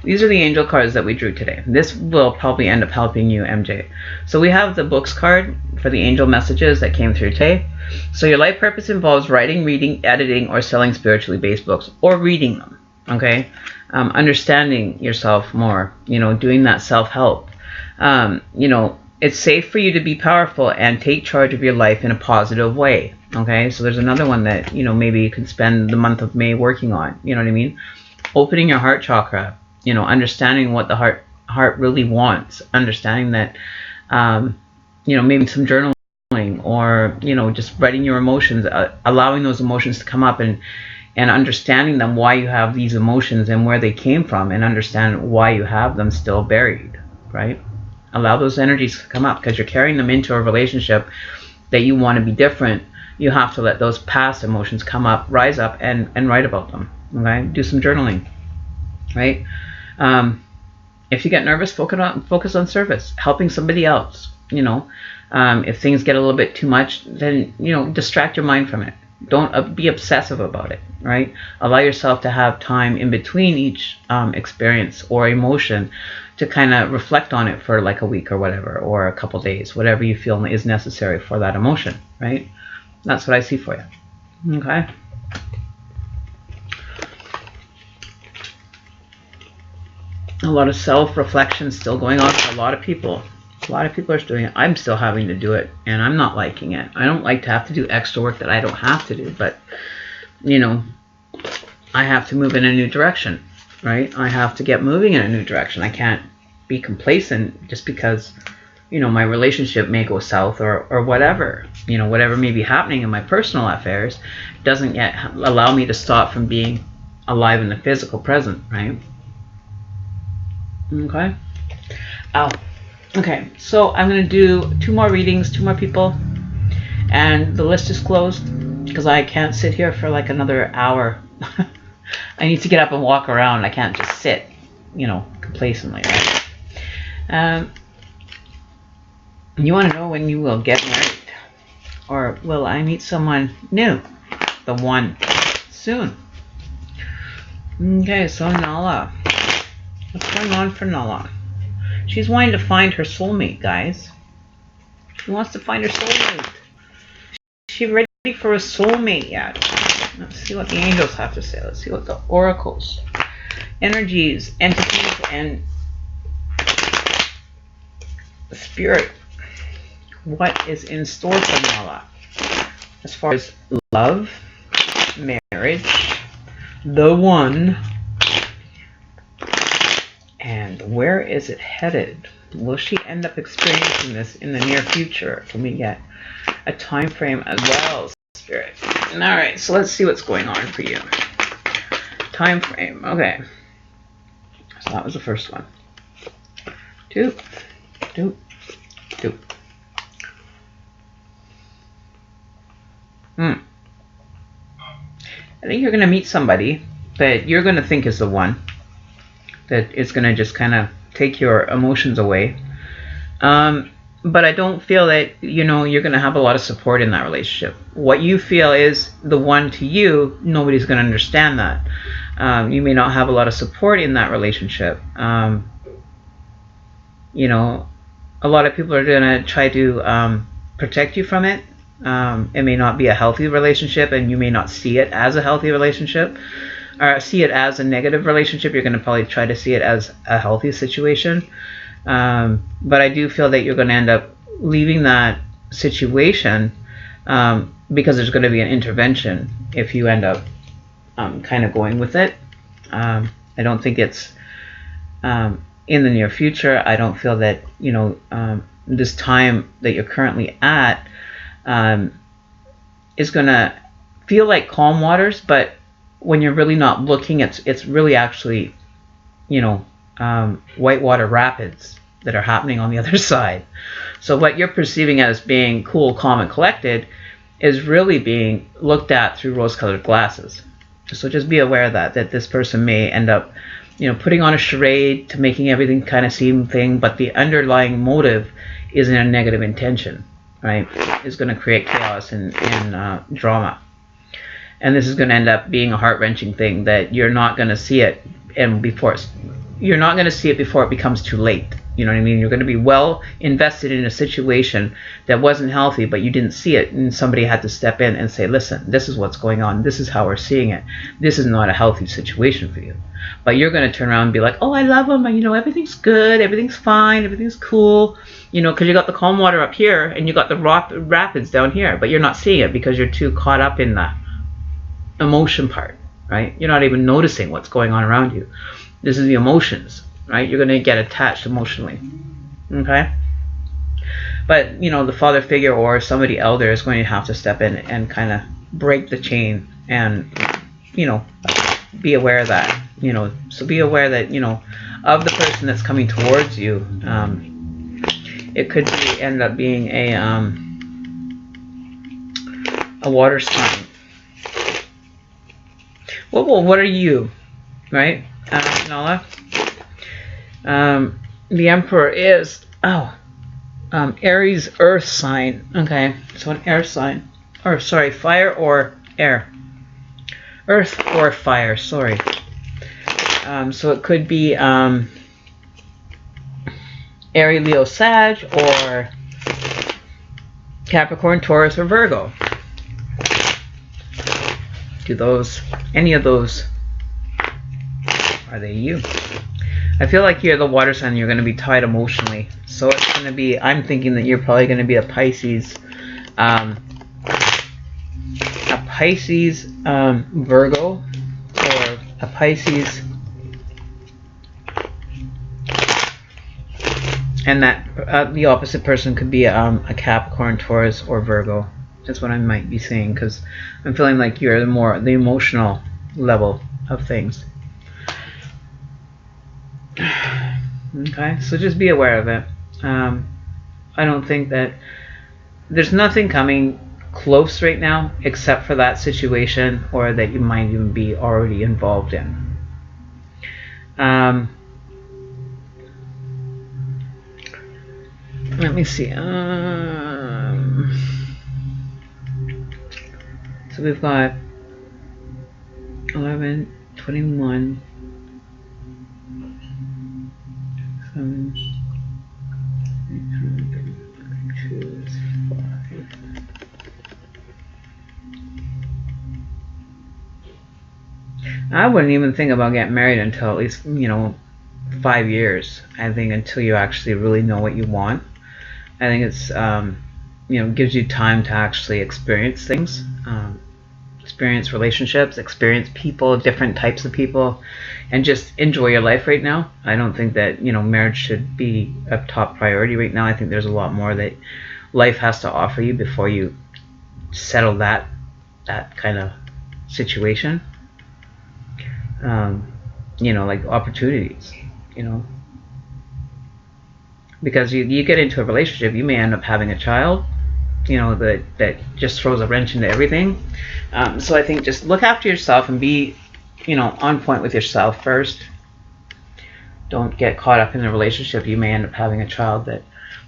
These are the angel cards that we drew today. This will probably end up helping you, MJ. So we have the books card for the angel messages that came through today. So your life purpose involves writing, reading, editing, or selling spiritually based books, or reading them. Okay. Understanding yourself more, you know, doing that self-help. You know, it's safe for you to be powerful and take charge of your life in a positive way. Okay, so there's another one that, you know, maybe you can spend the month of May working on. You know what I mean? Opening your heart chakra, you know, understanding what the heart really wants, understanding that, you know, maybe some journaling, or, you know, just writing your emotions, allowing those emotions to come up, and understanding them, why you have these emotions and where they came from, and understand why you have them still buried, right? Allow those energies to come up, because you're carrying them into a relationship that you want to be different. You have to let those past emotions come up, rise up, and write about them. Okay, do some journaling, right? If you get nervous, focus on service, helping somebody else. You know, if things get a little bit too much, then, you know, distract your mind from it. Don't be obsessive about it, right? Allow yourself to have time in between each experience or emotion to kind of reflect on it for like a week or whatever, or a couple days, whatever you feel is necessary for that emotion, right? That's what I see for you. Okay. A lot of self-reflection still going on for a lot of people. A lot of people are doing it. I'm still having to do it, and I'm not liking it. I don't like to have to do extra work that I don't have to do, but, you know, I have to move in a new direction, right? I have to get moving in a new direction. I can't be complacent just because, you know, my relationship may go south or whatever. You know, whatever may be happening in my personal affairs doesn't yet allow me to stop from being alive in the physical present, right? Okay. Oh. Okay, so I'm going to do 2 more readings, 2 more people, and the list is closed because I can't sit here for like another hour. I need to get up and walk around. I can't just sit, you know, complacently, right? You want to know when you will get married? Or will I meet someone new? The one soon. Okay, so Nala. What's going on for Nala? She's wanting to find her soulmate, guys. She wants to find her soulmate. Is she ready for a soulmate yet? Let's see what the angels have to say. Let's see what the oracles, energies, entities, and spirit. What is in store for Nala? As far as love, marriage, the one, and where is it headed? Will she end up experiencing this in the near future? Can we get a time frame as well, Spirit? Alright, so let's see what's going on for you. Time frame. Okay. So that was the first one. 2. I think you're going to meet somebody that you're going to think is the one, that is going to just kind of take your emotions away. But I don't feel that, you know, you're going to have a lot of support in that relationship. What you feel is the one to you, nobody's going to understand that. You may not have a lot of support in that relationship. You know, a lot of people are going to try to protect you from it. It may not be a healthy relationship, and you may not see it as a healthy relationship, or see it as a negative relationship. You're going to probably try to see it as a healthy situation. But I do feel that you're going to end up leaving that situation because there's going to be an intervention if you end up kind of going with it. I don't think it's in the near future. I don't feel that, you know, this time that you're currently at is going to feel like calm waters, but when you're really not looking, it's really actually, you know, whitewater rapids that are happening on the other side. So what you're perceiving as being cool, calm, and collected is really being looked at through rose-colored glasses. So just be aware that this person may end up, you know, putting on a charade to making everything kind of seem thing, but the underlying motive is in a negative intention, right? It's going to create chaos and drama. And this is going to end up being a heart-wrenching thing that you're not going to see it, and you're not going to see it before it becomes too late. You know what I mean? You're going to be well invested in a situation that wasn't healthy, but you didn't see it, and somebody had to step in and say, listen, this is what's going on. This is how we're seeing it. This is not a healthy situation for you. But you're going to turn around and be like, oh, I love him. You know, everything's good. Everything's fine. Everything's cool. You know, because you got the calm water up here and you got the rapids down here, but you're not seeing it because you're too caught up in the emotion part, right? You're not even noticing what's going on around you. This is the emotions, right? You're going to get attached emotionally, okay? But, you know, the father figure or somebody elder is going to have to step in and kind of break the chain and, you know, be aware of that, you know. So be aware that, you know, of the person that's coming towards you. It could end up being a water sign. Well, what are you, right, Nala? The Emperor is, Aries, earth sign. Okay, so an air sign. Or, sorry, fire or air. Earth or fire, sorry. So it could be Aries, Leo, Sag, or Capricorn, Taurus, or Virgo. Any of those, are they you? I feel like you're the water sign, you're going to be tied emotionally. So it's going to be, I'm thinking that you're probably going to be a Pisces, Virgo, or a Pisces, and that the opposite person could be a Capricorn, Taurus, or Virgo. That's what I might be saying, because I'm feeling like you're the emotional level of things. Okay, so just be aware of it. I don't think that there's nothing coming close right now except for that situation, or that you might even be already involved in. Let me see. So we've got 11, 21, 7, 32, 5. I wouldn't even think about getting married until at least, 5 years. I think until you actually really know what you want. I think it's, gives you time to actually experience things, experience relationships, experience people, different types of people, and just enjoy your life right now. I don't think that, marriage should be a top priority right now. I think there's a lot more that life has to offer you before you settle that kind of situation. Like opportunities, because you get into a relationship, you may end up having a child, that just throws a wrench into everything. So I think just look after yourself and be, on point with yourself first. Don't get caught up in a relationship. You may end up having a child that,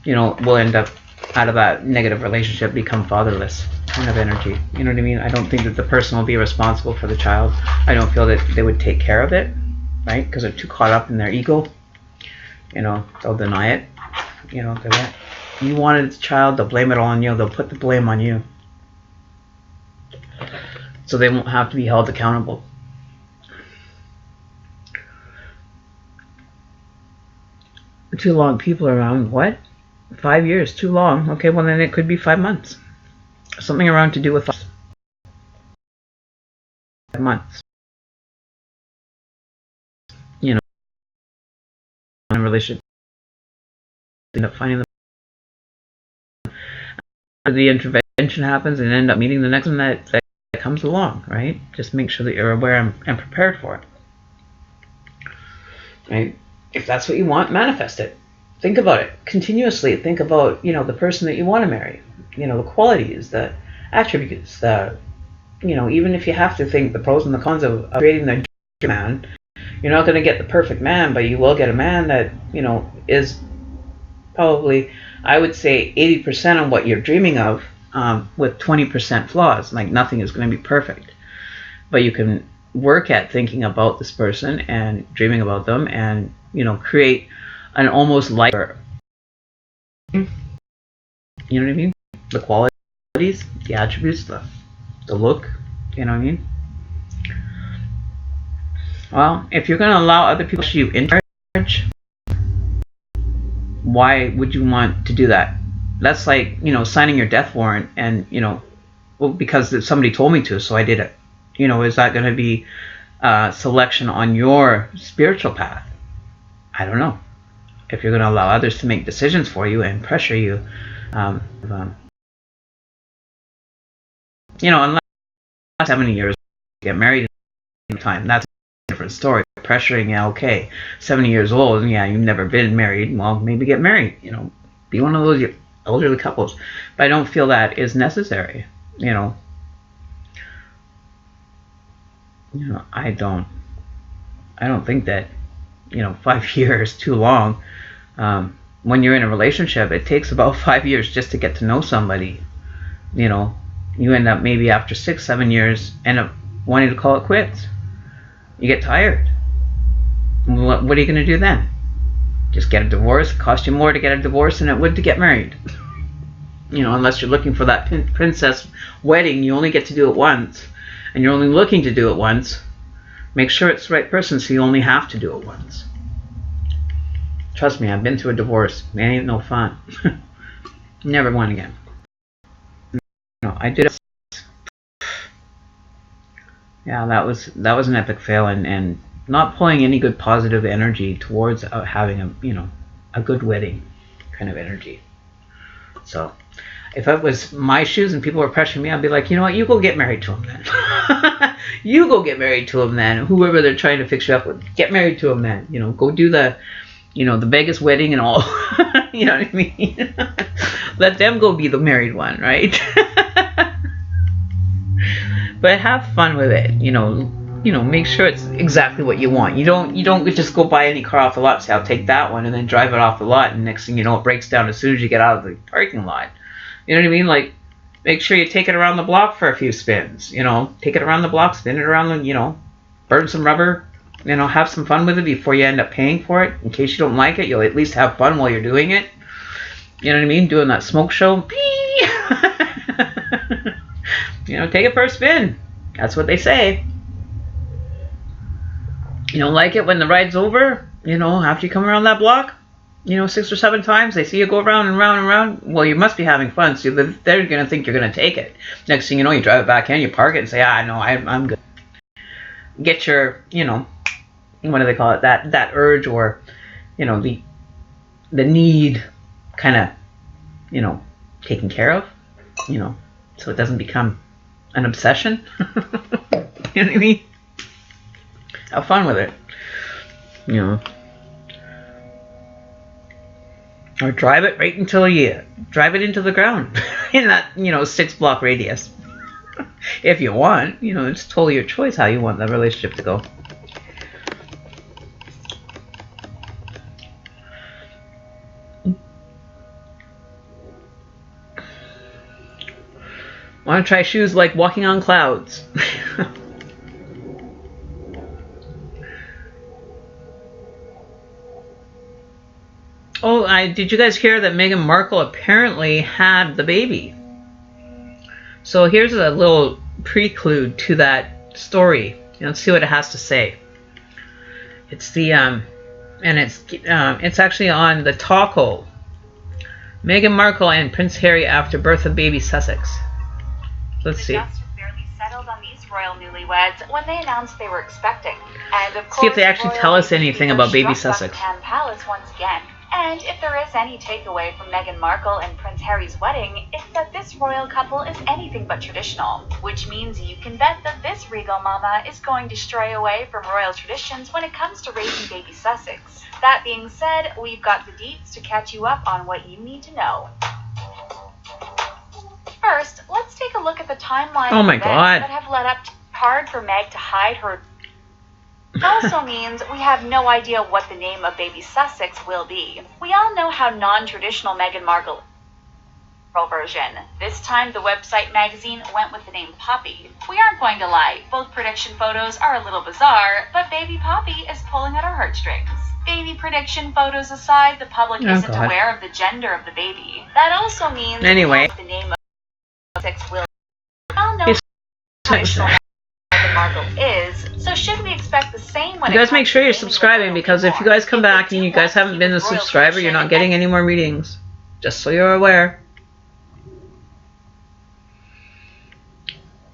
will end up out of that negative relationship become fatherless kind of energy. You know what I mean? I don't think that the person will be responsible for the child. I don't feel that they would take care of it, right? Because they're too caught up in their ego. They'll deny it. They won't. You wanted the child, they'll blame it all on you. They'll put the blame on you. So they won't have to be held accountable. Too long people around, what? 5 years, too long. Okay, well then it could be 5 months. Something around to do with 5 months. In a relationship, end up finding the intervention happens and end up meeting the next one that comes along, right? Just make sure that you're aware and prepared for it. Right? If that's what you want, manifest it. Think about it continuously. Think about, the person that you want to marry, the qualities, the attributes, even if you have to think the pros and the cons of creating the dream man, you're not going to get the perfect man, but you will get a man that, is probably, I would say, 80% of what you're dreaming of, with 20% flaws. Like, nothing is going to be perfect. But you can work at thinking about this person and dreaming about them and, create an almost like, you know what I mean? The qualities, the attributes, the look, you know what I mean? Well, if you're going to allow other people to you in marriage, why would you want to do that? That's like, signing your death warrant and, well, because somebody told me to, so I did it. Is that going to be selection on your spiritual path? I don't know. If you're going to allow others to make decisions for you and pressure you, unless 70 years get married in time, that's a different story. Pressuring, yeah, okay. 70 years old, and yeah, you've never been married, well, maybe get married, be one of those elderly couples. But I don't feel that is necessary, I don't think that 5 years too long. When you're in a relationship, it takes about 5 years just to get to know somebody. You end up maybe after 6-7 years end up wanting to call it quits. You get tired. What are you going to do then? Just get a divorce? It cost you more to get a divorce than it would to get married. Unless you're looking for that princess wedding, you only get to do it once, and you're only looking to do it once. Make sure it's the right person, so you only have to do it once. Trust me, I've been through a divorce. It ain't no fun. Never one again. No, I did. Yeah, that was an epic fail, and not pulling any good positive energy towards having a good wedding kind of energy. So if it was my shoes and people were pressuring me, I'd be like, you know what, you go get married to him then. You go get married to him then. Whoever they're trying to fix you up with, get married to him then. Go do the the Vegas wedding and all. You know what I mean? Let them go be the married one, right? But have fun with it. Make sure it's exactly what you want. You don't just go buy any car off the lot and say, I'll take that one, and then drive it off the lot, and next thing you know, it breaks down as soon as you get out of the parking lot. You know what I mean? Like, make sure you take it around the block for a few spins. Take it around the block, spin it around the, burn some rubber, have some fun with it before you end up paying for it. In case you don't like it, you'll at least have fun while you're doing it. You know what I mean? Doing that smoke show. Take it for a spin. That's what they say. You don't like it when the ride's over, after you come around that block, 6 or 7 times, they see you go around and round and round. Well, you must be having fun, so they're going to think you're going to take it. Next thing you know, you drive it back in, you park it, and say, no, I'm good. Get your, what do they call it, that urge, or, the need kind of, taken care of, so it doesn't become an obsession. You know what I mean? Have fun with it. Or drive it right until you drive it into the ground in that 6-block radius. If you want, it's totally your choice how you want the relationship to go. Want to try shoes like walking on clouds? Oh, did you guys hear that Meghan Markle apparently had the baby? So here's a little prelude to that story. Let's see what it has to say. It's the and it's actually on the Talko. Meghan Markle and Prince Harry after birth of baby Sussex. Let's see. The dust had barely settled on these royal newlyweds when they announced they were expecting. And of course, see if they actually tell us anything about baby Sussex. Buckingham Palace once again. And if there is any takeaway from Meghan Markle and Prince Harry's wedding, it's that this royal couple is anything but traditional, which means you can bet that this regal mama is going to stray away from royal traditions when it comes to raising baby Sussex. That being said, we've got the deets to catch you up on what you need to know. First, let's take a look at the timeline of events that have led up to hard for Meg to hide her. It also means we have no idea what the name of baby Sussex will be. We all know how non-traditional Meghan Markle version. This time the website magazine went with the name Poppy. We aren't going to lie, both prediction photos are a little bizarre, but baby Poppy is pulling at our heartstrings. Baby prediction photos aside, the public isn't aware of the gender of the baby. That also means the name of Sussex will all know traditional Meghan Markle is, so should we expect the same when you guys make sure you're subscribing, because if you guys come back and you guys haven't been a subscriber, you're not getting any more readings. Just so you're aware.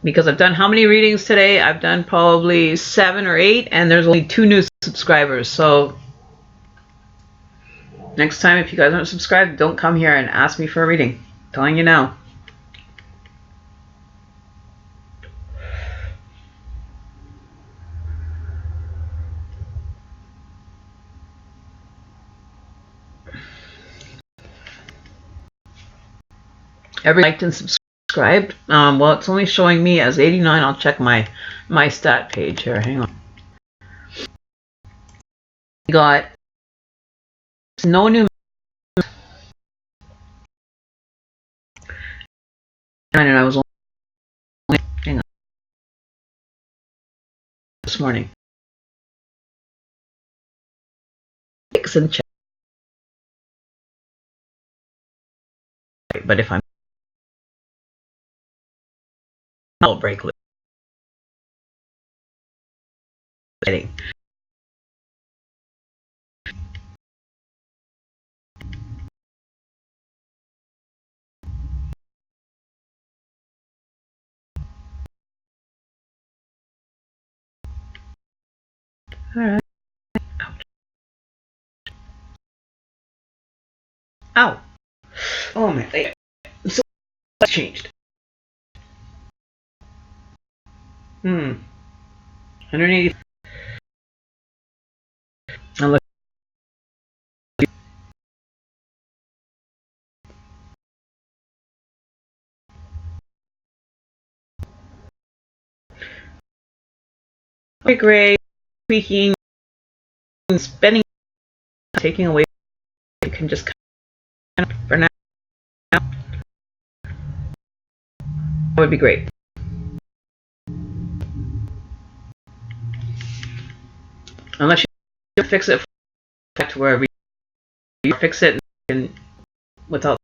Because I've done how many readings today? I've done probably 7 or 8, and there's only 2 new subscribers. So next time, if you guys aren't subscribed, don't come here and ask me for a reading. I'm telling you now. Every liked and subscribed. Well, it's only showing me as 89. I'll check my stat page here. Hang on. Got no new. And I was only. Hang on. This morning. And check. But if I'm I'll break loose. Alright. Ow! Oh my leg. So that's changed. 180. I'm looking. Gray, tweaking, spinning, taking away. You can just kind of for now. That would be great. Unless you fix it to where you fix it and without.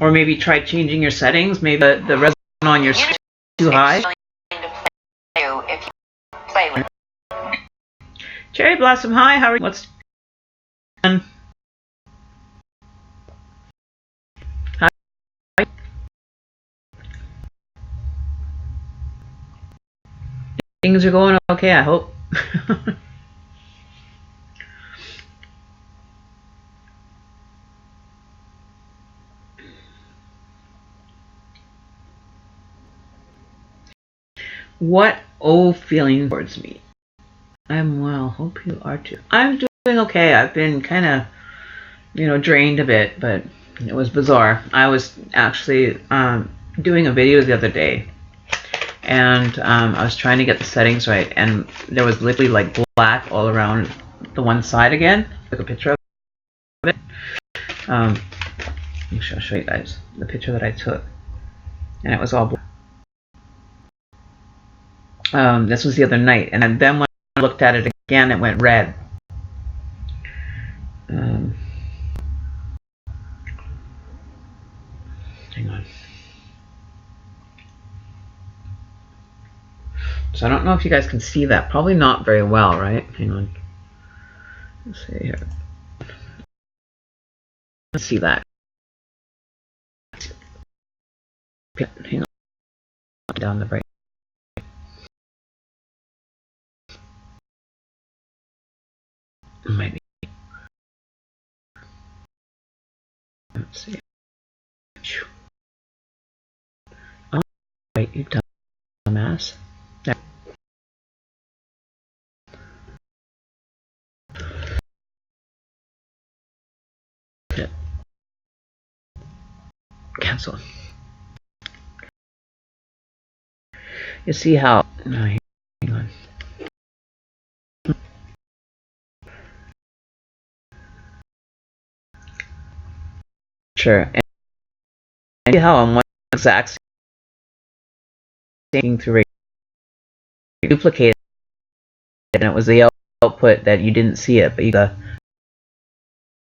Or maybe try changing your settings. Maybe the resolution on your screen is too high. Cherry Blossom, hi, how are you? What's on? Hi. Things are going okay, I hope. What old feeling towards me? I'm well, hope you are too. I'm doing okay. I've been kind of, drained a bit, but it was bizarre. I was actually doing a video the other day, and I was trying to get the settings right, and there was literally like black all around the one side again. I took a picture of it. I'll show you guys the picture that I took, and it was all black. This was the other night, and then when I looked at it again, it went red. Hang on. So I don't know if you guys can see that. Probably not very well, right? Hang on. Let's see here. Let's see that. Hang on. Down the right. Maybe. Let's see. Oh, wait, you dumbass. There. Cancel. You see how? No, hang on. Sure. And see how on one exact thing through duplicate it, and it was the output that you didn't see it, but you got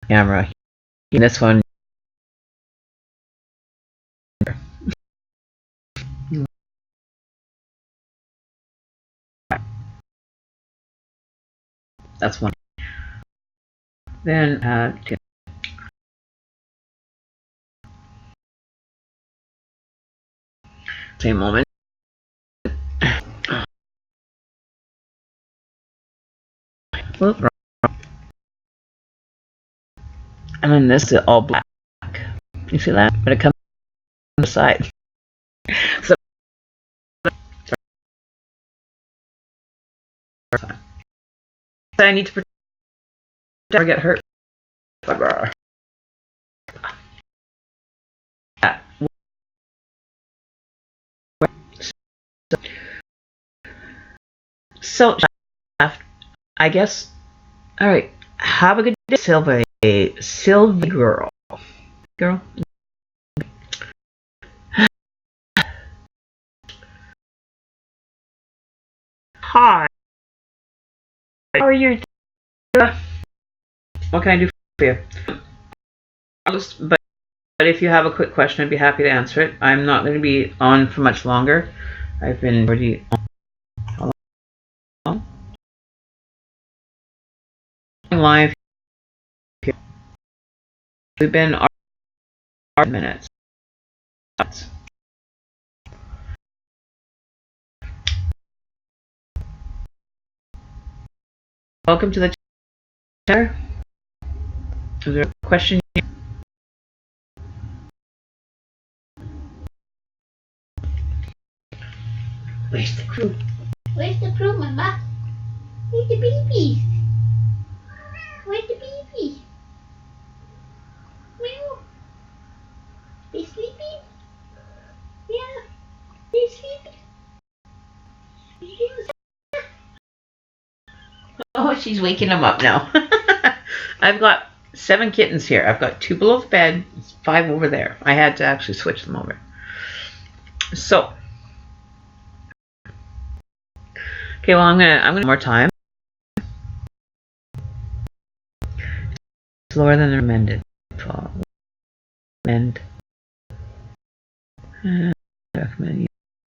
the camera. In this one. That's one. Then same moment. Whoop, wrong. And then this is all black. You see that? But it comes on the side. So I need to protect or get hurt. So I guess. All right. Have a good day, Sylvie girl. Girl. Hi. How are you? What can I do for you? But if you have a quick question, I'd be happy to answer it. I'm not going to be on for much longer. I've been already on live. We've been 8 minutes. welcome to the chat. Is there a question? Where's the crew? Where's the crew, Mama? Where's the babies? Where's the babies? Meow. They sleeping? Yeah. They sleeping? Oh, she's waking them up now. I've got 7 kittens here. I've got 2 below the bed, 5 over there. I had to actually switch them over. So, okay, well, I'm gonna more time. It's lower than the recommended. And recommend you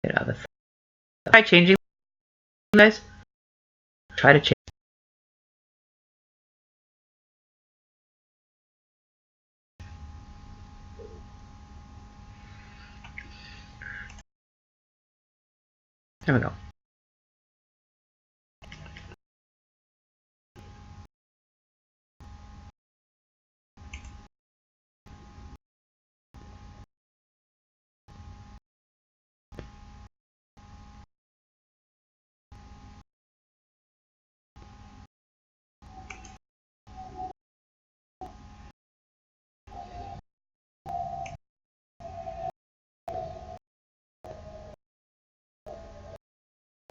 get out of the. Try changing, guys. Try to change. There we go.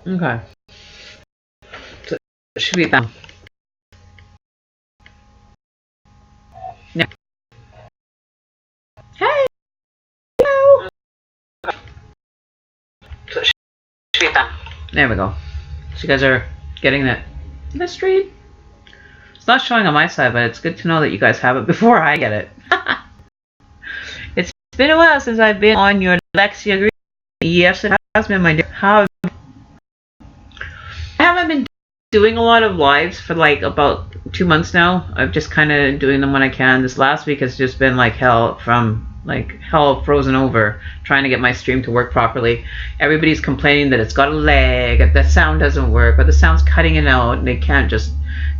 Okay. So it should be done. Yeah. Hey. Hello. So it should be done. There we go. So you guys are getting that in the stream. It's not showing on my side, but it's good to know that you guys have it before I get it. It's been a while since I've been on your Lexia group. Yes, it has been, my dear. How? I haven't been doing a lot of lives for like about 2 months now. I'm just kind of doing them when I can. This last week has just been like hell, hell frozen over, trying to get my stream to work properly. Everybody's complaining that it's got a lag, the sound doesn't work, or the sound's cutting it out, and they can't just,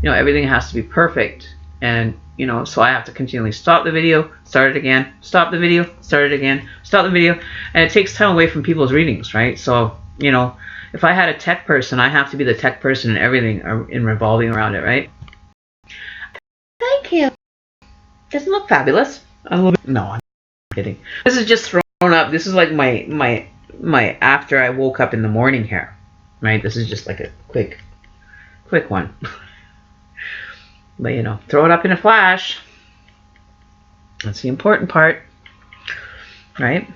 you know, everything has to be perfect. And, you know, so I have to continually stop the video, start it again, stop the video, start it again, stop the video, and it takes time away from people's readings, right? So, you know, if I had a tech person, I have to be the tech person in everything in revolving around it, right? Thank you. Doesn't look fabulous. A little bit. No, I'm kidding. This is just thrown up. This is like my after I woke up in the morning hair, right? This is just like a quick one. But you know, throw it up in a flash. That's the important part, right?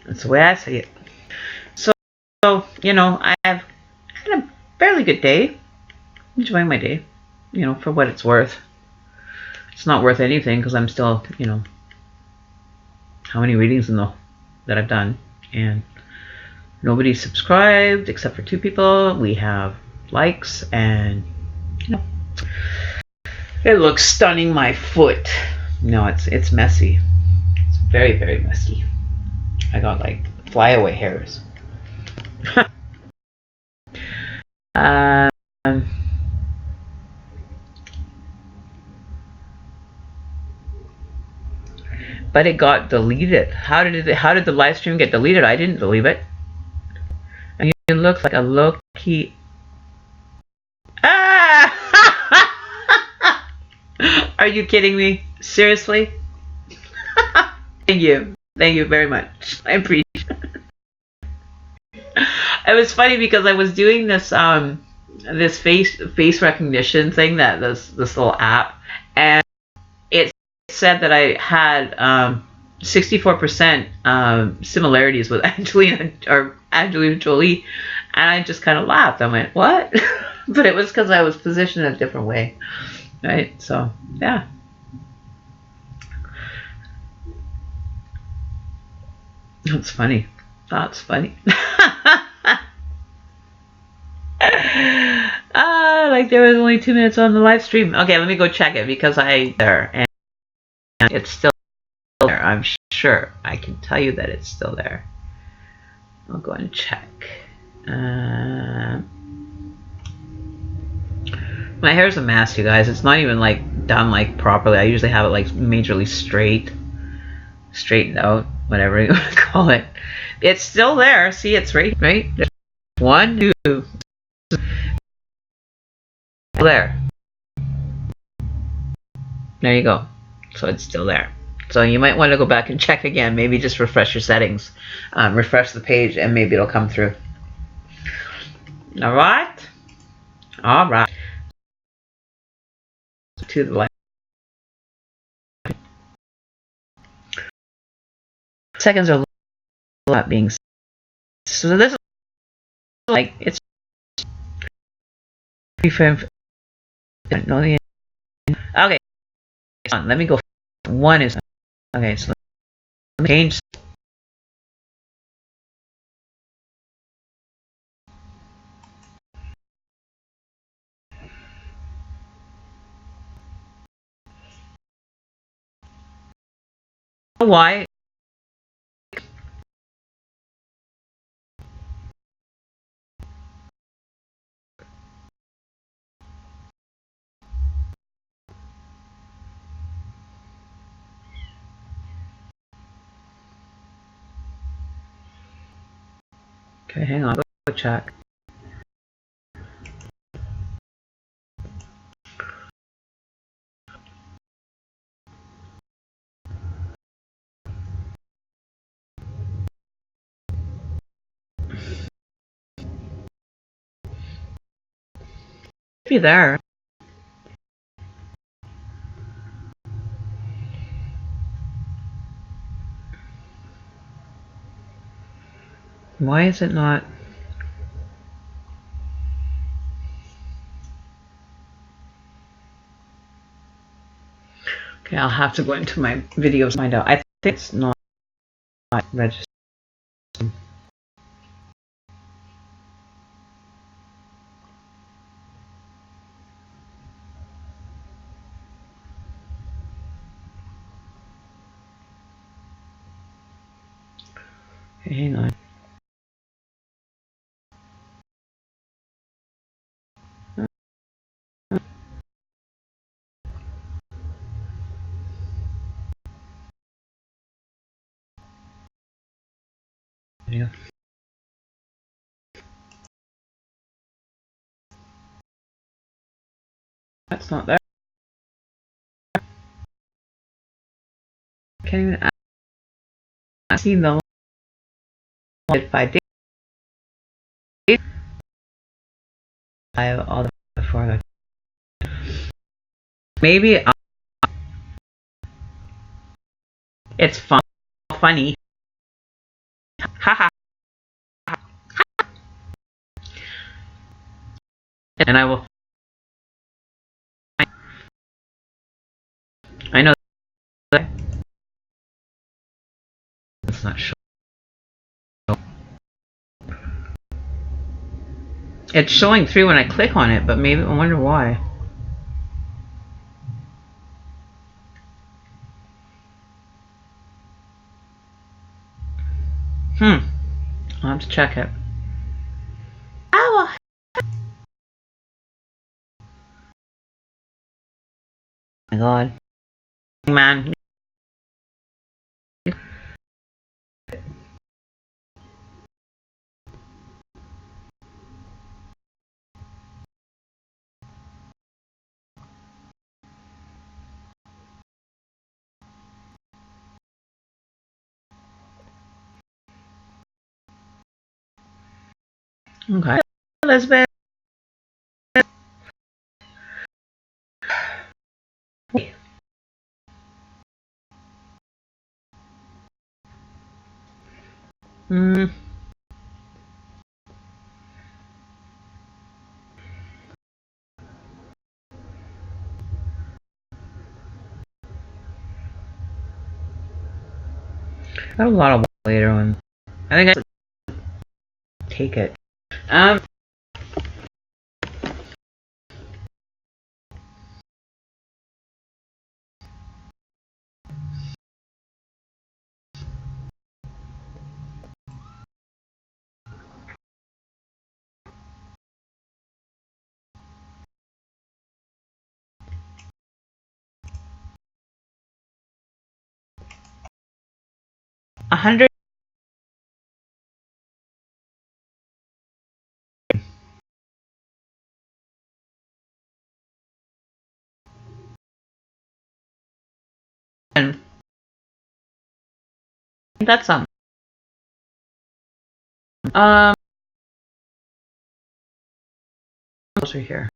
That's the way I see it. So, you know, I've had a fairly good day. Enjoying my day, you know, for what it's worth. It's not worth anything because I'm still, you know, how many readings that I've done, and nobody subscribed except for 2 people. We have likes, and you know, it looks stunning. My foot. No, it's messy. It's very, very messy. I got like flyaway hairs. But it got deleted. How did the live stream get deleted? I didn't delete it. And you look like a low-key. Ah! Are you kidding me? Seriously? Thank you very much. I appreciate it. It was funny because I was doing this this face recognition thing, this little app, and it said that I had 64% similarities with Angelina Jolie, and I just kind of laughed. I went, what? But it was because I was positioned in a different way, right? So yeah. That's funny. That's funny. Like there was only 2 minutes on the live stream. Okay, let me go check it because and it's still there. I'm sure. I can tell you that it's still there. I'll go and check. My hair's a mess, you guys. It's not even like done like properly. I usually have it like majorly straightened out, whatever you want to call it. It's still there. See, it's right. One, two. There. There you go. So it's still there. So you might want to go back and check again. Maybe just refresh your settings. Refresh the page and maybe it'll come through. Alright? Alright. To the left. Seconds are a lot being said. So this is like, it's okay, let me go. One is okay, so let me change. Why? Okay, hang on. Go check. Be there. Why is it not? Okay, I'll have to go into my videos to find out. I think it's not registered. Okay, hang on. Yeah. That's not there. Can't even see the if I did. I have all the before that. Maybe it's funny. Haha. And I will. I know that it's not sure. It's showing through when I click on it, but maybe I wonder why. I'll have to check it. Oh my god. Man. Okay. Elizabeth. Got a lot of later on. I think I should take it. 100. And that's closer here.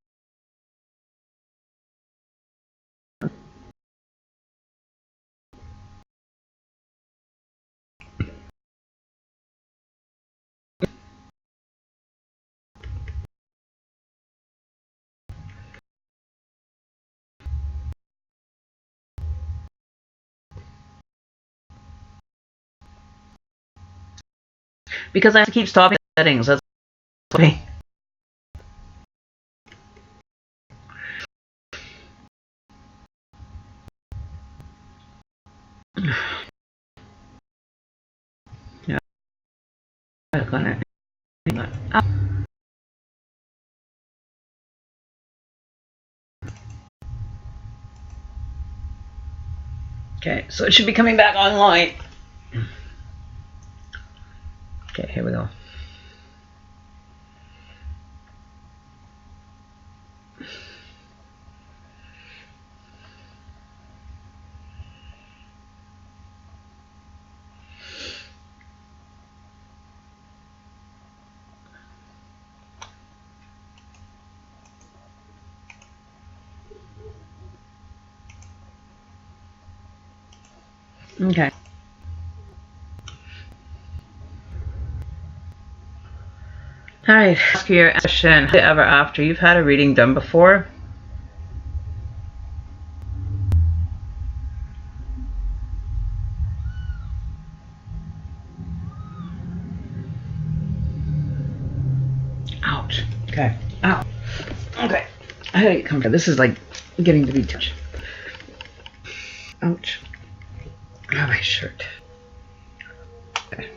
Because I have to keep stopping settings. That's why. Yeah. Okay, so it should be coming back online. Okay, here we go. Okay. Alright, ask your question. Ever after you've had a reading done before? Ouch. Okay. Ow. Okay. I gotta get comfortable. This is like getting to be too much. Ouch. Oh, my shirt. Okay.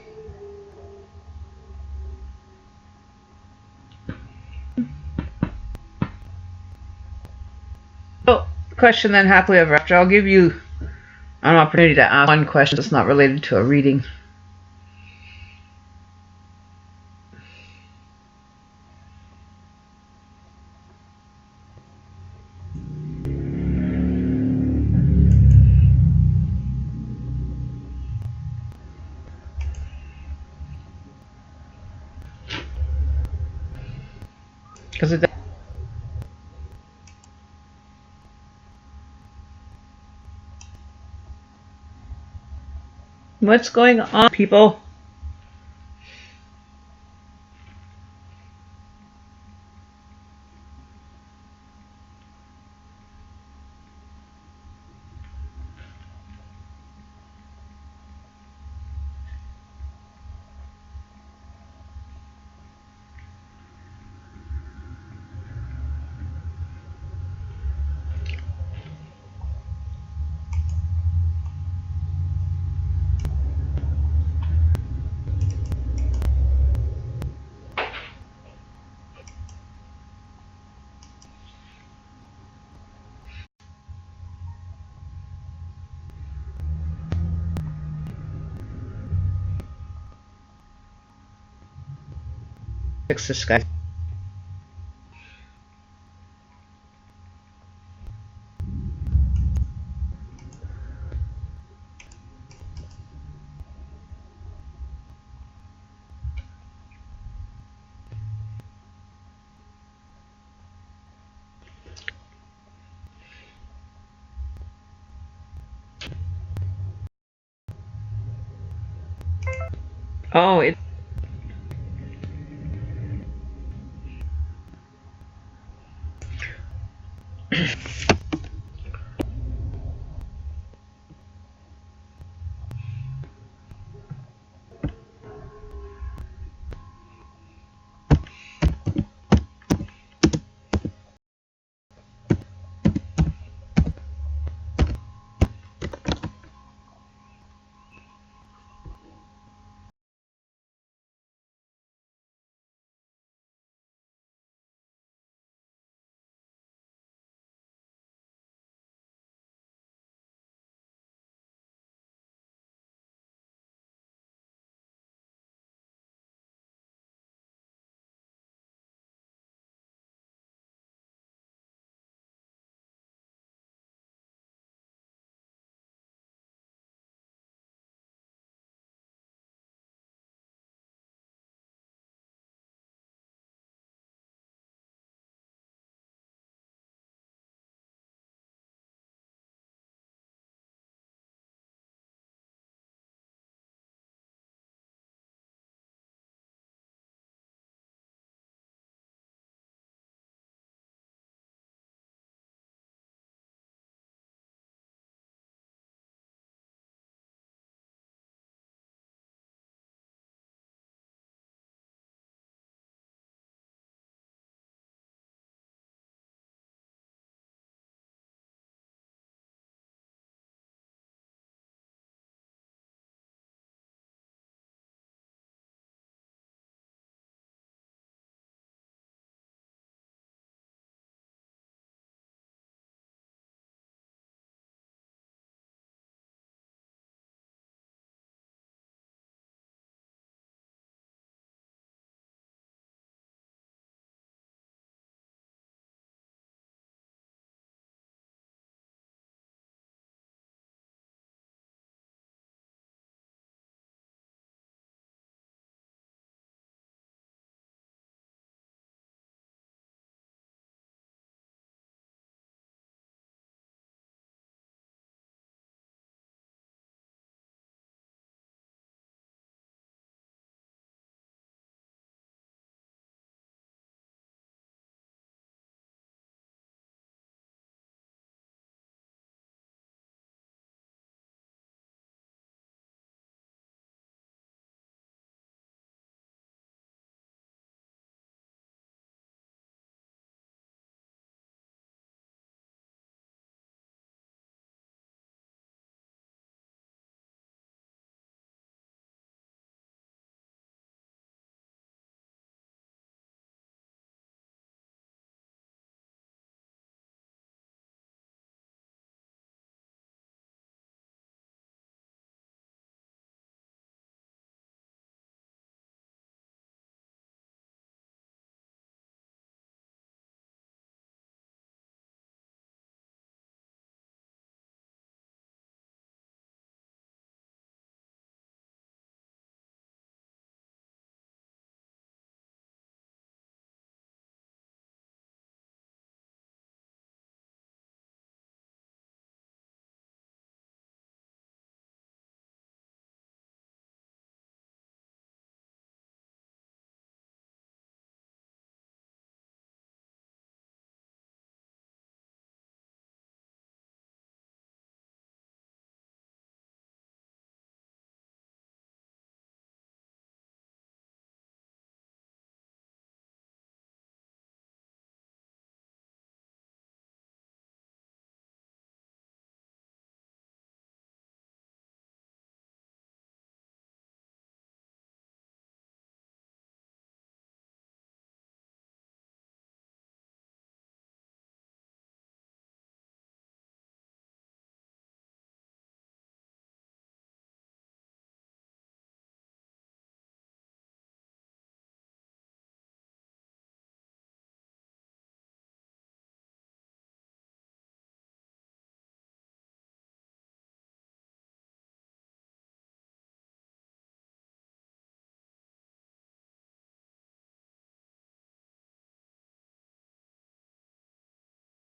So, question then, happily ever after. I'll give you an opportunity to ask one question that's not related to a reading. Because it. What's going on, people? Fix this guy. Oh, it.